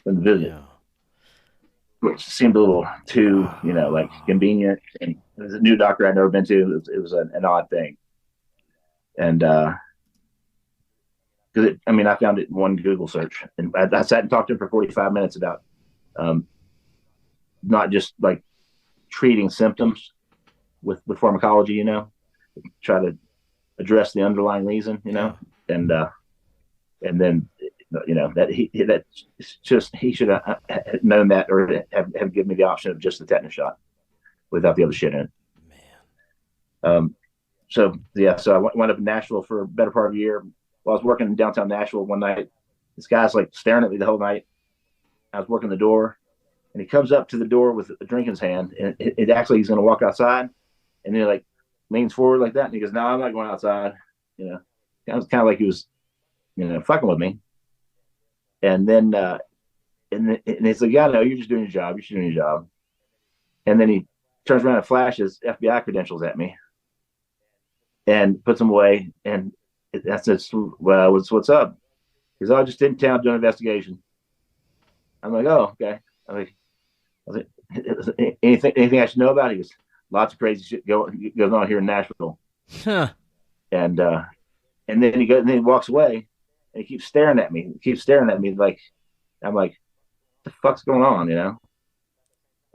the visit, which seemed a little too like convenient. And it was a new doctor I'd never been to. It was an odd thing, and because I found it in one Google search, and I sat and talked to him for 45 minutes about not just like treating symptoms with pharmacology, try to address the underlying reason, and then that he should have known that, or have given me the option of just the tetanus shot without the other shit in it. Man. So I went up in Nashville for a better part of a year. While I was working in downtown Nashville one night, this guy's like staring at me the whole night. I was working the door, and he comes up to the door with a drink in his hand, and it actually he's going to walk outside, and he like leans forward like that, and he goes, "No, I'm not going outside." It was kind of like he was, fucking with me. And then, and he's like, "Yeah, no, you're just doing your job. You're just doing your job." And then he turns around and flashes FBI credentials at me, and puts them away, and I said, "Well, what's up?" He goes, "Oh, just in town doing an investigation." I'm like, "Oh, okay." I was like, anything I should know about it? He goes, "Lots of crazy shit goes on here in Nashville." Huh. And then he walks away, and he keeps staring at me. Like, I'm like, "What the fuck's going on?"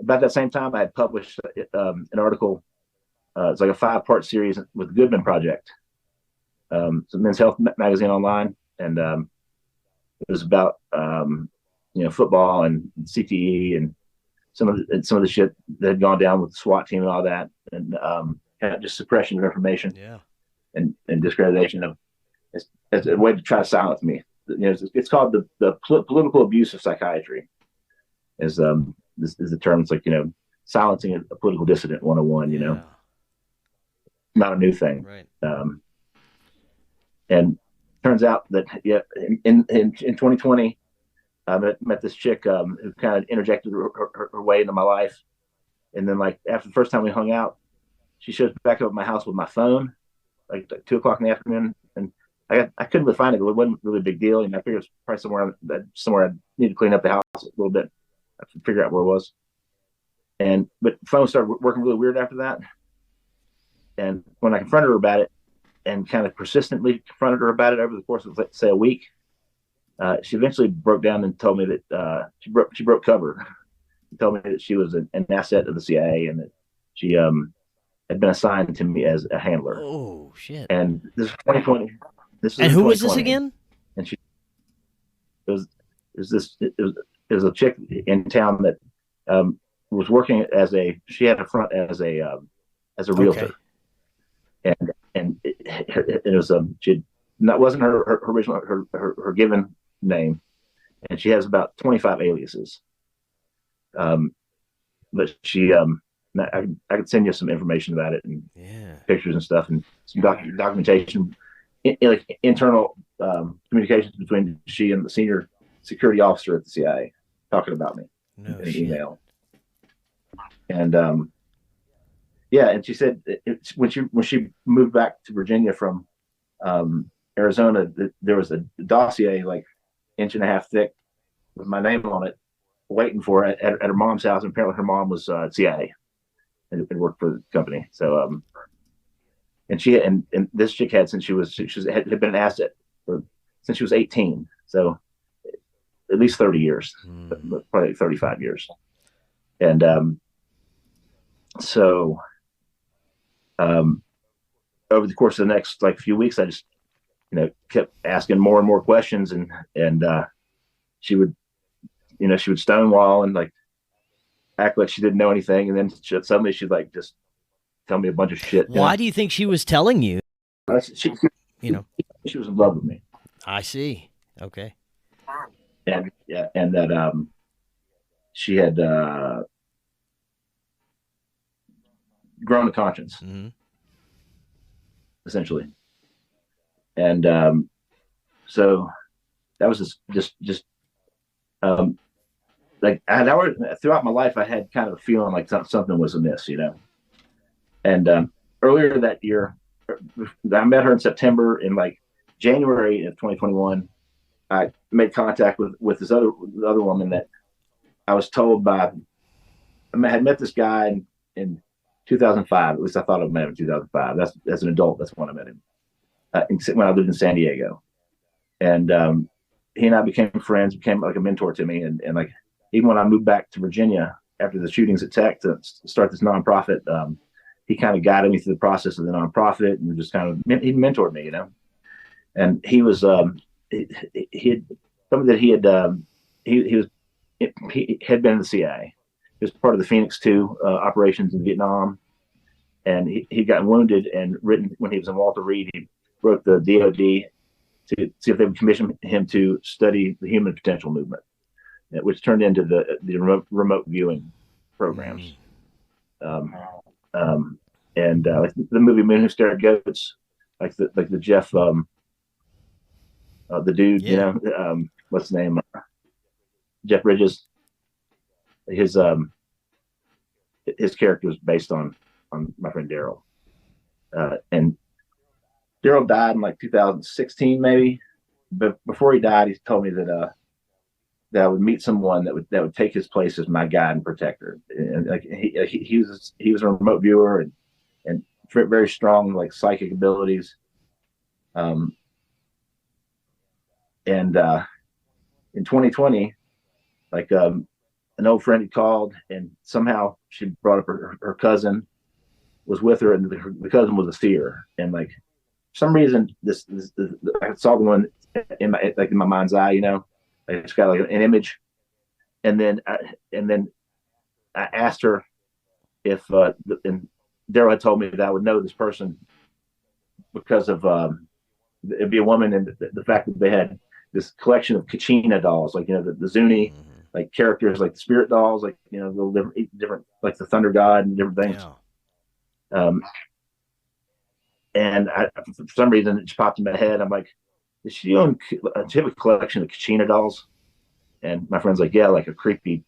About that same time, I had published an article. It's like a 5-part series with the Goodman Project. It's a men's health magazine online, and it was about football and CTE and some of the shit that had gone down with the SWAT team and all that, and just suppression of information, and discreditation of as a way to try to silence me. It's called the political abuse of psychiatry. This is the term. It's like silencing a political dissident 101. Not a new thing, right? And turns out that in 2020, I met this chick who kind of interjected her way into my life, and then like after the first time we hung out, she shows back up at my house with my phone, like 2:00 in the afternoon, and I couldn't really find it. It wasn't really a big deal, and I figured it was probably somewhere I need to clean up the house a little bit. I have to figure out where it was, but the phone started working really weird after that. And when I confronted her about it, and kind of persistently confronted her about it over the course of, let's say, a week, she eventually broke down and told me that she broke cover. She told me that she was an asset of the CIA, and that she had been assigned to me as a handler. Oh shit! And this is 2020. And who was this again? And it was a chick in town that was working she had a front as a realtor. Okay. And it was that wasn't her original her given name, and she has about 25 aliases. But she I could send you some information about it and Yeah. pictures and stuff and some documentation, like internal communications between she and the senior security officer at the CIA talking about me No in an shit. email. And yeah, and she said when she moved back to Virginia from Arizona, there was a dossier like inch and a half thick with my name on it, waiting for her at her mom's house. And apparently, her mom was CIA and worked for the company. So, and she and this chick had since had been an asset since she was 18. So at least 30 years, probably 35 years. And so over the course of the next like few weeks, I just kept asking more and more questions, and she would she would stonewall and like act like she didn't know anything, and then suddenly she'd like just tell me a bunch of shit. Why do you think she was telling you? She was in love with me. I see. Okay. And yeah, and that she had grown a conscience, essentially. And so that was just like throughout my life, I had kind of a feeling like something was amiss, And earlier that year, I met her in September. In like January of 2021, I made contact with this other woman that I was told by. I had met this guy in 2005. At least I thought I met him in 2005. That's as an adult. That's when I met him. When I lived in San Diego, and he and I became friends. Became like a mentor to me, and like even when I moved back to Virginia after the shootings at Tech to start this nonprofit, he kind of guided me through the process of the nonprofit and just kind of he mentored me, And he was he had something that he had been in the CIA. He was part of the Phoenix 2 operations in Vietnam, and he got wounded and written when he was in Walter Reed. He wrote the DoD to see if they would commission him to study the human potential movement, which turned into the remote viewing programs. And like the movie Men Who Stare at Goats, like the Jeff, the dude, what's his name? Jeff Bridges. His character was based on my friend Daryl, and Daryl died in like 2016 maybe. But before he died, he told me that I would meet someone that would take his place as my guide and protector. And like he was a remote viewer and very strong like psychic abilities. And in 2020, like an old friend had called, and somehow she brought up her cousin was with her, and the cousin was a seer. And like for some reason, this I saw the one in my mind's eye, I just got like an image, and then I asked her if and Daryl had told me that I would know this person because of it'd be a woman, and the fact that they had this collection of Kachina dolls, like the Zuni like characters, like the spirit dolls, like little different like the Thunder God and different things. Yeah. And for some reason it just popped in my head. I'm like, does she have a collection of Kachina dolls? And my friend's like, yeah, like a creepy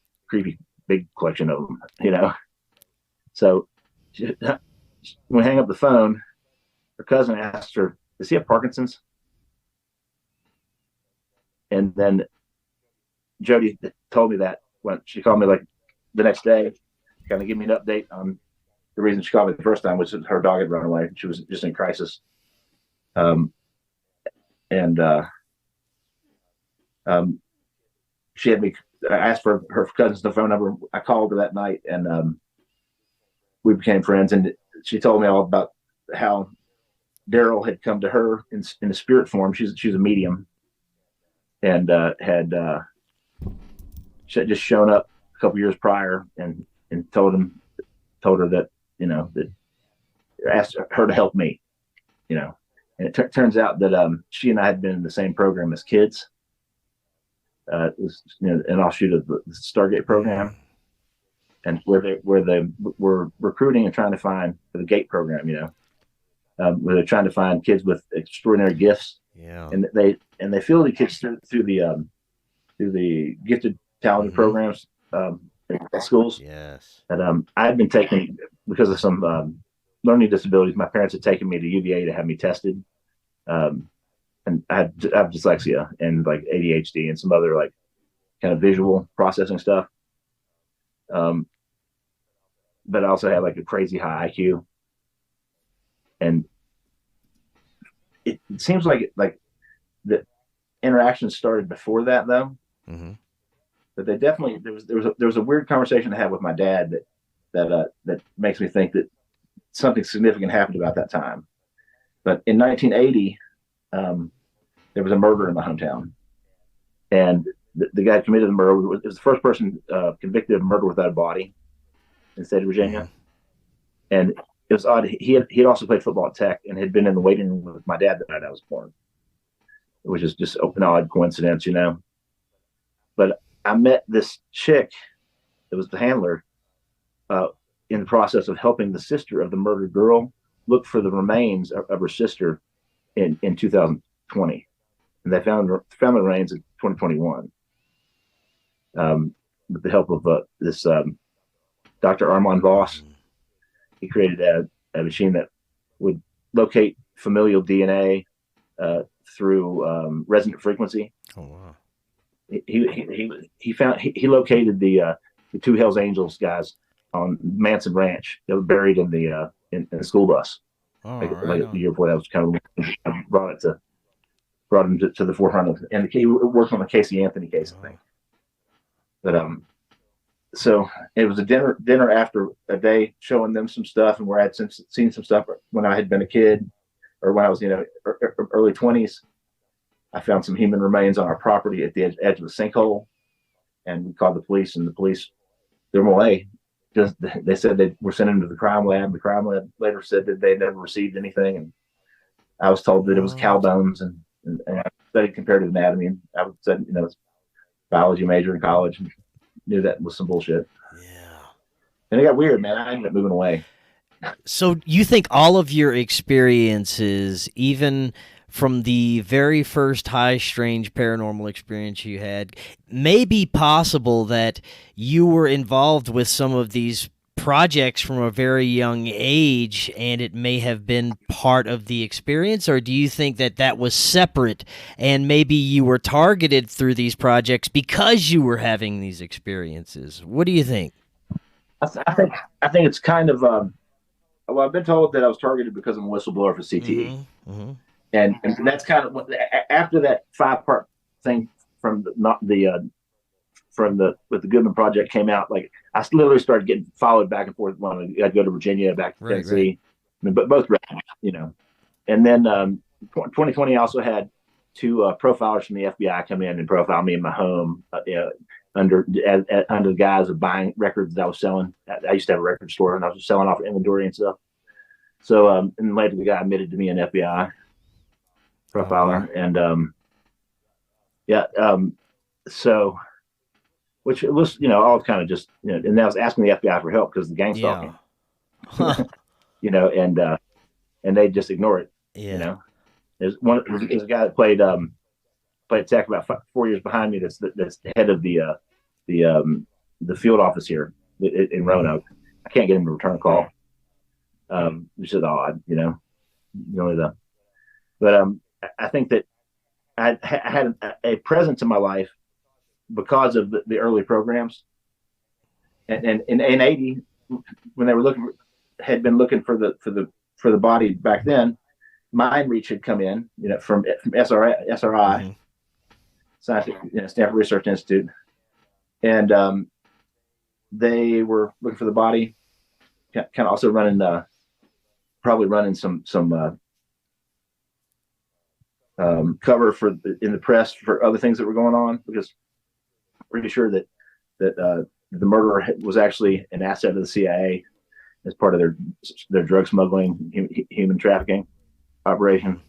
big collection of them, So when we hang up the phone, her cousin asked her, does he have Parkinson's? And then Jody told me that when she called me like the next day, kind of give me an update on the reason she called me the first time, was her dog had run away. She was just in crisis. She had me. I asked for her cousin's phone number. I called her that night, and we became friends. And she told me all about how Daryl had come to her in a spirit form. She's a medium, and had just shown up a couple years prior, and told her that that asked her to help me, and it turns out that she and I had been in the same program as kids. It was an offshoot of the Stargate program, and where they were recruiting and trying to find for the GATE program, where they're trying to find kids with extraordinary gifts. Yeah. And they filter kids through the gifted talented programs at schools. Yes. And I had been taken because of some learning disabilities. My parents had taken me to UVA to have me tested. And I have dyslexia and like ADHD and some other like kind of visual processing stuff. But I also had like a crazy high IQ. And it seems like the interaction started before that though. Mm-hmm. But they definitely there was a weird conversation I had with my dad that makes me think that something significant happened about that time. But in 1980, there was a murder in my hometown, and the guy who committed the murder was the first person convicted of murder without a body in the state of Virginia. Mm-hmm. And it was odd. He had also played football at Tech and had been in the waiting room with my dad the night I was born, which is just an odd coincidence, But I met this chick that was the handler in the process of helping the sister of the murdered girl look for the remains of her sister in 2020. And they found the remains in 2021 with the help of this Dr. Armand Voss. He created a machine that would locate familial DNA through resonant frequency. Oh wow! He located the two Hells Angels guys on Manson Ranch. They were buried in the school bus. Oh, like a year before that was kind of brought him to the forefront of, and he worked on the Casey Anthony case, I think. But so it was a dinner after a day showing them some stuff, and where I had seen some stuff when I had been a kid, or when I was early 20s. I found some human remains on our property at the edge of a sinkhole, and we called the police, and the police threw them away. Just they said they were sending them to the crime lab. The crime lab later said that they never received anything, and I was told that it was cow bones, and I studied comparative anatomy, and I said, it's biology major in college, and knew that was some bullshit. Yeah. And it got weird, man. I ended up moving away. So you think all of your experiences, even from the very first high strange paranormal experience you had, may be possible that you were involved with some of these projects from a very young age, and it may have been part of the experience? Or do you think that was separate, and maybe you were targeted through these projects because you were having these experiences? What do you think? I think it's kind of well, I've been told that I was targeted because I'm a whistleblower for CTE. Mm-hmm. Mm-hmm. And that's kind of what, after that 5-part thing from with the Goodman Project came out, like I literally started getting followed back and forth when I'd go to Virginia, back to Tennessee. Right. I mean, but both, And then 2020 I also had 2 profilers from the FBI come in and profile me in my home, under the guise of buying records that I was selling. I used to have a record store, and I was selling off inventory and stuff. So and later the guy admitted to me an FBI profiler, and so, which it was, all kind of just, and I was asking the FBI for help because the gang stalking, and they just ignore it. There's a guy that played tech about 4 years behind me. That's the head of the field office here in Roanoke. I can't get him to return a call, which is odd, but I think that I had a presence in my life because of the early programs, and in 80, when they were had been looking for the body back then, Mind Reach had come in, from SRI, mm-hmm. Scientific, Stanford Research Institute, and they were looking for the body, kind of also probably running some cover in the press for other things that were going on, because I'm pretty sure that the murderer was actually an asset of the CIA as part of their drug smuggling, human trafficking operation.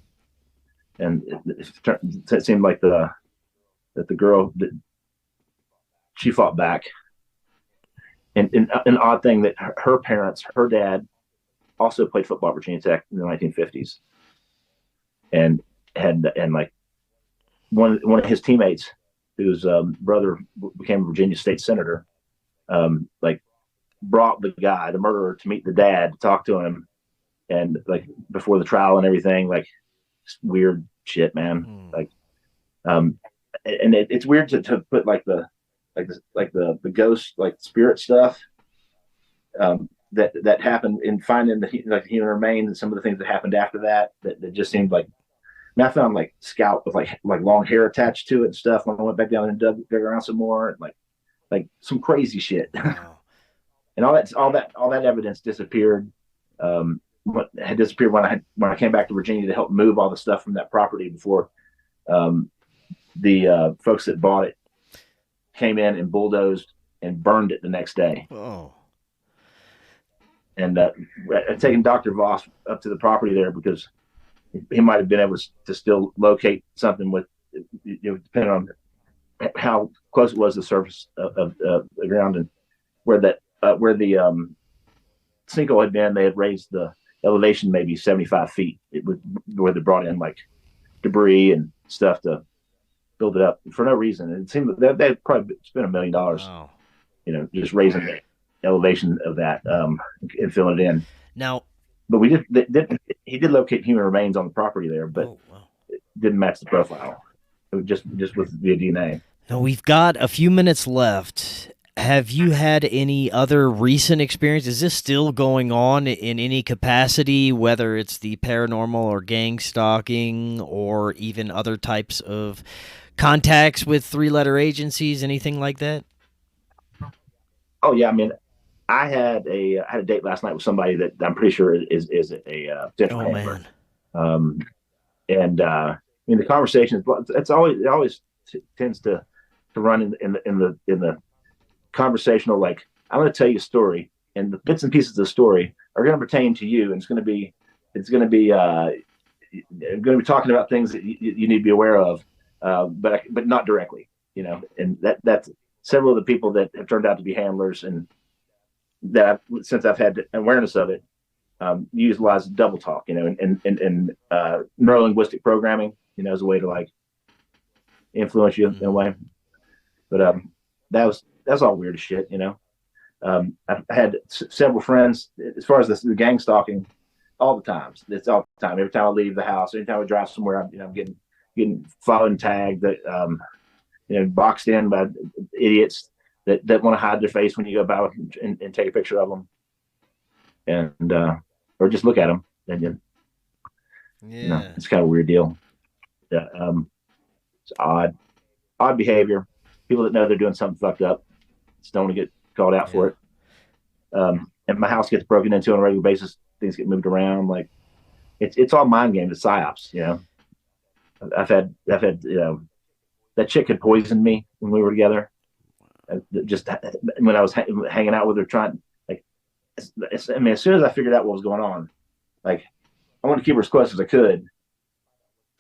And it seemed like that the girl, she fought back, And an odd thing that her parents, her dad, also played football at Virginia Tech in the 1950s, and like one of his teammates, whose brother became a Virginia state senator, like brought the murderer, to meet the dad, to talk to him, and like before the trial and everything, like weird shit, man. Like, and it's weird to put like the ghost, like spirit stuff, that happened in finding the human remains, and some of the things that happened after that just seemed like. And I found like scalp with like long hair attached to it and stuff when I went back down and dug around some more, and like some crazy shit. Wow. And all that evidence disappeared. Had disappeared when I came back to Virginia to help move all the stuff from that property before the folks that bought it came in and bulldozed and burned it the next day. Oh. And I'd taken Dr. Voss up to the property there because he might have been able to still locate something with, depending on how close it was to the surface of the ground, and where the sinkhole had been. They had raised the elevation maybe 75 feet. It was where they brought in like debris and stuff to build it up for no reason. And it seemed that they'd probably spent $1 million, Wow. Just raising the elevation of that and filling it in. Now, but he did locate human remains on the property there, but it didn't match the profile. It was just with via DNA. Now we've got a few minutes left. Have you had any other recent experience? Is this still going on in any capacity, whether it's the paranormal or gang stalking or even other types of contacts with three-letter agencies, anything like that? Oh yeah, I mean, I had a date last night with somebody that I'm pretty sure is a potential handler. And I mean, the conversation, it always tends to run in the conversational, like, I'm going to tell you a story, and the bits and pieces of the story are going to pertain to you, and it's going to be talking about things that you need to be aware of, but not directly, and that's several of the people that have turned out to be handlers, and that since I've had awareness of it, utilize double talk, and neuro-linguistic programming, as a way to like influence you in a way. But that's all weird as shit, I've had several friends, as far as the gang stalking, all the times. It's all the time. Every time I leave the house, anytime I drive somewhere, I'm getting followed and tagged, that boxed in by idiots that want to hide their face when you go by and take a picture of them, and or just look at them, and it's kind of a weird deal. Yeah, it's odd behavior. People that know they're doing something fucked up just don't want to get called out for it. And my house gets broken into on a regular basis. Things get moved around. Like it's all mind games. It's psyops. I've had that chick had poisoned me when we were together. Just when I was hanging out with her, trying as soon as I figured out what was going on, like I wanted to keep her as close as I could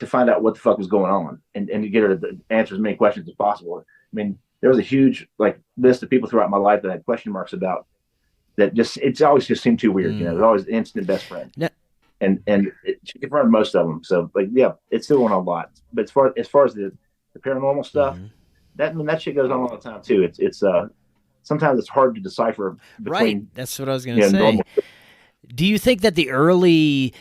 to find out what the fuck was going on, and to get her to answer as many questions as possible. I mean, there was a huge list of people throughout my life that I had question marks about. That it's always just seemed too weird. There's always an instant best friend, and she confirmed most of them. So it's still going on a lot. But as far as the paranormal stuff, that shit goes on all the time too. It's sometimes it's hard to decipher between. Right, that's what I was going to say. Normal. Do you think that the early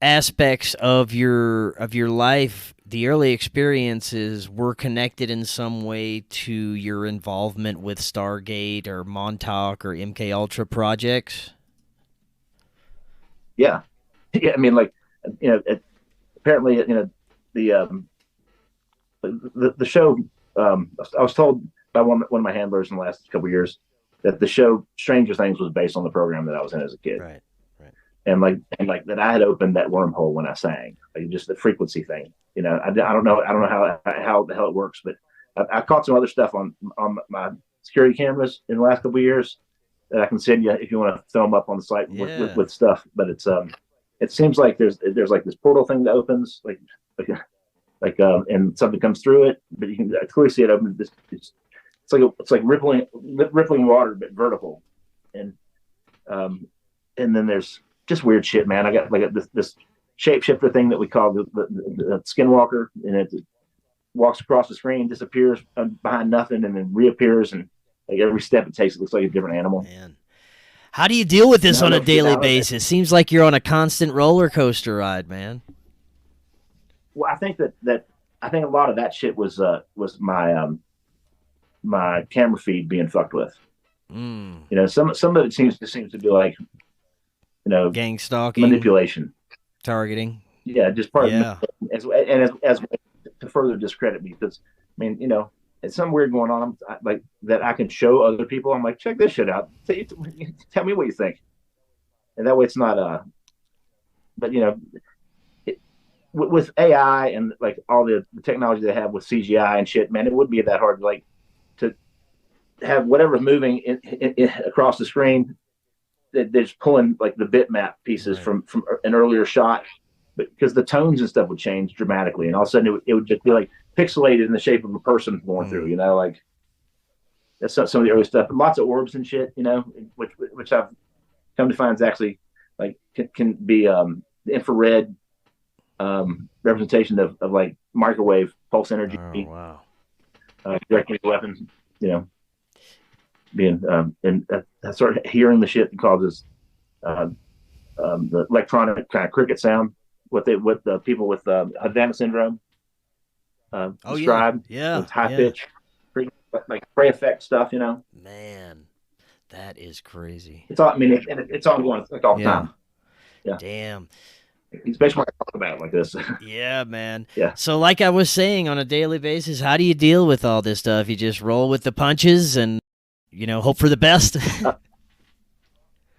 aspects of your life, the early experiences, were connected in some way to your involvement with Stargate or Montauk or MK Ultra projects? Yeah. I mean, apparently, the show. I was told by one of my handlers in the last couple of years that the show Stranger Things was based on the program that I was in as a kid. Right. And that I had opened that wormhole when I sang, just the frequency thing. I don't know how the hell it works, but I caught some other stuff on my security cameras in the last couple of years that I can send you if you want to throw them up on the site with stuff. But it's it seems like there's like this portal thing that opens and something comes through it, but you can clearly see it open. It's it's like rippling water, but vertical, and um, and then there's just weird shit, man. I got like this shapeshifter thing that we call the skinwalker, and it walks across the screen, disappears behind nothing, and then reappears, and like every step it takes, it looks like a different animal. Man, how do you deal with this on a daily basis? Seems like you're on a constant roller coaster ride, man. Well, I think that I think a lot of that shit was my my camera feed being fucked with. You know, some of it seems to be like, you know, gang stalking, manipulation, targeting. Yeah, just part of as to further discredit me, because I mean, you know, it's something weird going on. I'm like that I can show other people. I'm like, check this shit out. Tell me what you think, and that way it's not But you know, with AI and like all the technology they have with CGI and shit, man, it wouldn't be that hard like to have whatever's moving across the screen. They're just pulling like the bitmap pieces from an earlier shot, but because the tones and stuff would change dramatically, and all of a sudden it would just be like pixelated in the shape of a person going through. You know, like that's some of the early stuff. And lots of orbs and shit. You know, which I've come to find is actually like can be the infrared representation of like microwave pulse energy. Oh, wow. Directing weapons. You know. Being and that sort of hearing the shit that causes the electronic kind of cricket sound. What the people with Havana syndrome describe. Yeah. With high pitch, like spray effect stuff. You know. Man, that is crazy. It's all. I mean, it's ongoing like all the time. Yeah. Damn. Especially when I talk about it like this. Yeah, man. Yeah. So like I was saying, on a daily basis, how do you deal with all this stuff? You just roll with the punches and, you know, hope for the best?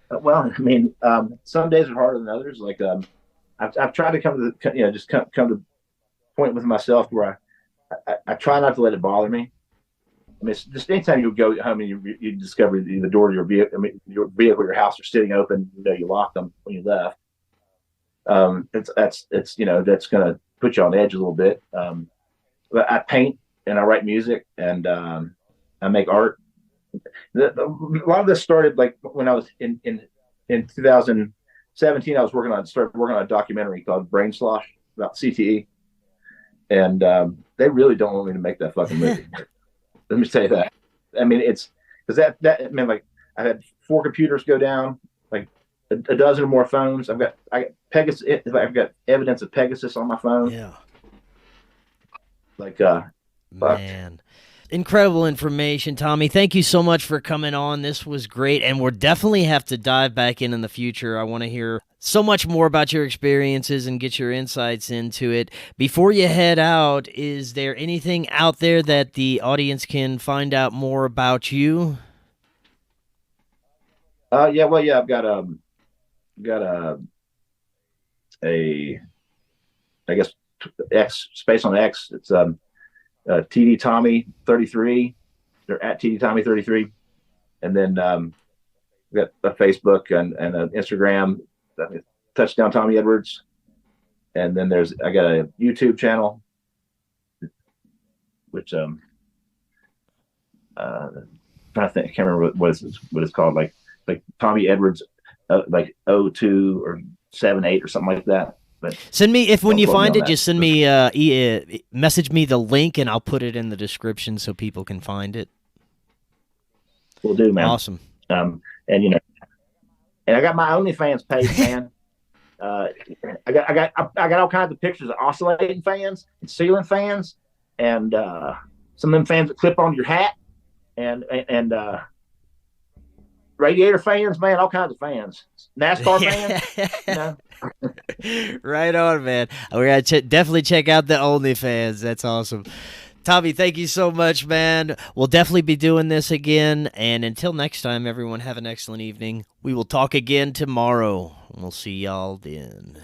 Well, I mean, some days are harder than others. Like, I've tried to come to the, you know, just come to the point with myself where I try not to let it bother me. I mean, it's just anytime you go home and you discover the door to your vehicle, your vehicle, your house are sitting open, you know, you locked them when you left. It's you know, that's going to put you on edge a little bit. But I paint and I write music and I make art. A lot of this started like when I was in 2017. I started working on a documentary called Brain Slosh about CTE, and they really don't want me to make that fucking movie. Let me say that. I mean, it's because that I mean, like I had 4 computers go down, like a dozen or more phones. I got Pegasus. I've got evidence of Pegasus on my phone. Yeah. Like man. Incredible information, Tommy. Thank you so much for coming on. This was great, and we'll definitely have to dive back in the future. I want to hear so much more about your experiences and get your insights into it. Before you head out, is there anything out there that the audience can find out more about you? Yeah, well, yeah, I've got a I guess X space on X. It's TD Tommy 33. They're at TD Tommy 33, and then we got a Facebook and an Instagram. Touchdown Tommy Edwards, and then I got a YouTube channel, which trying to think, I can't remember what it's called, like Tommy Edwards, like 02 or 78 or something like that. But send me when you find it. Just send me message me the link, and I'll put it in the description so people can find it. Will do, man. Awesome. And you know, and I got my OnlyFans page, man. I got all kinds of pictures of oscillating fans and ceiling fans, and some of them fans that clip on your hat, and radiator fans, man, all kinds of fans, NASCAR fans, you know. Right on, man. We gotta definitely check out the OnlyFans. That's awesome. Tommy, thank you so much, man. We'll definitely be doing this again. And until next time, everyone, have an excellent evening. We will talk again tomorrow. We'll see y'all then.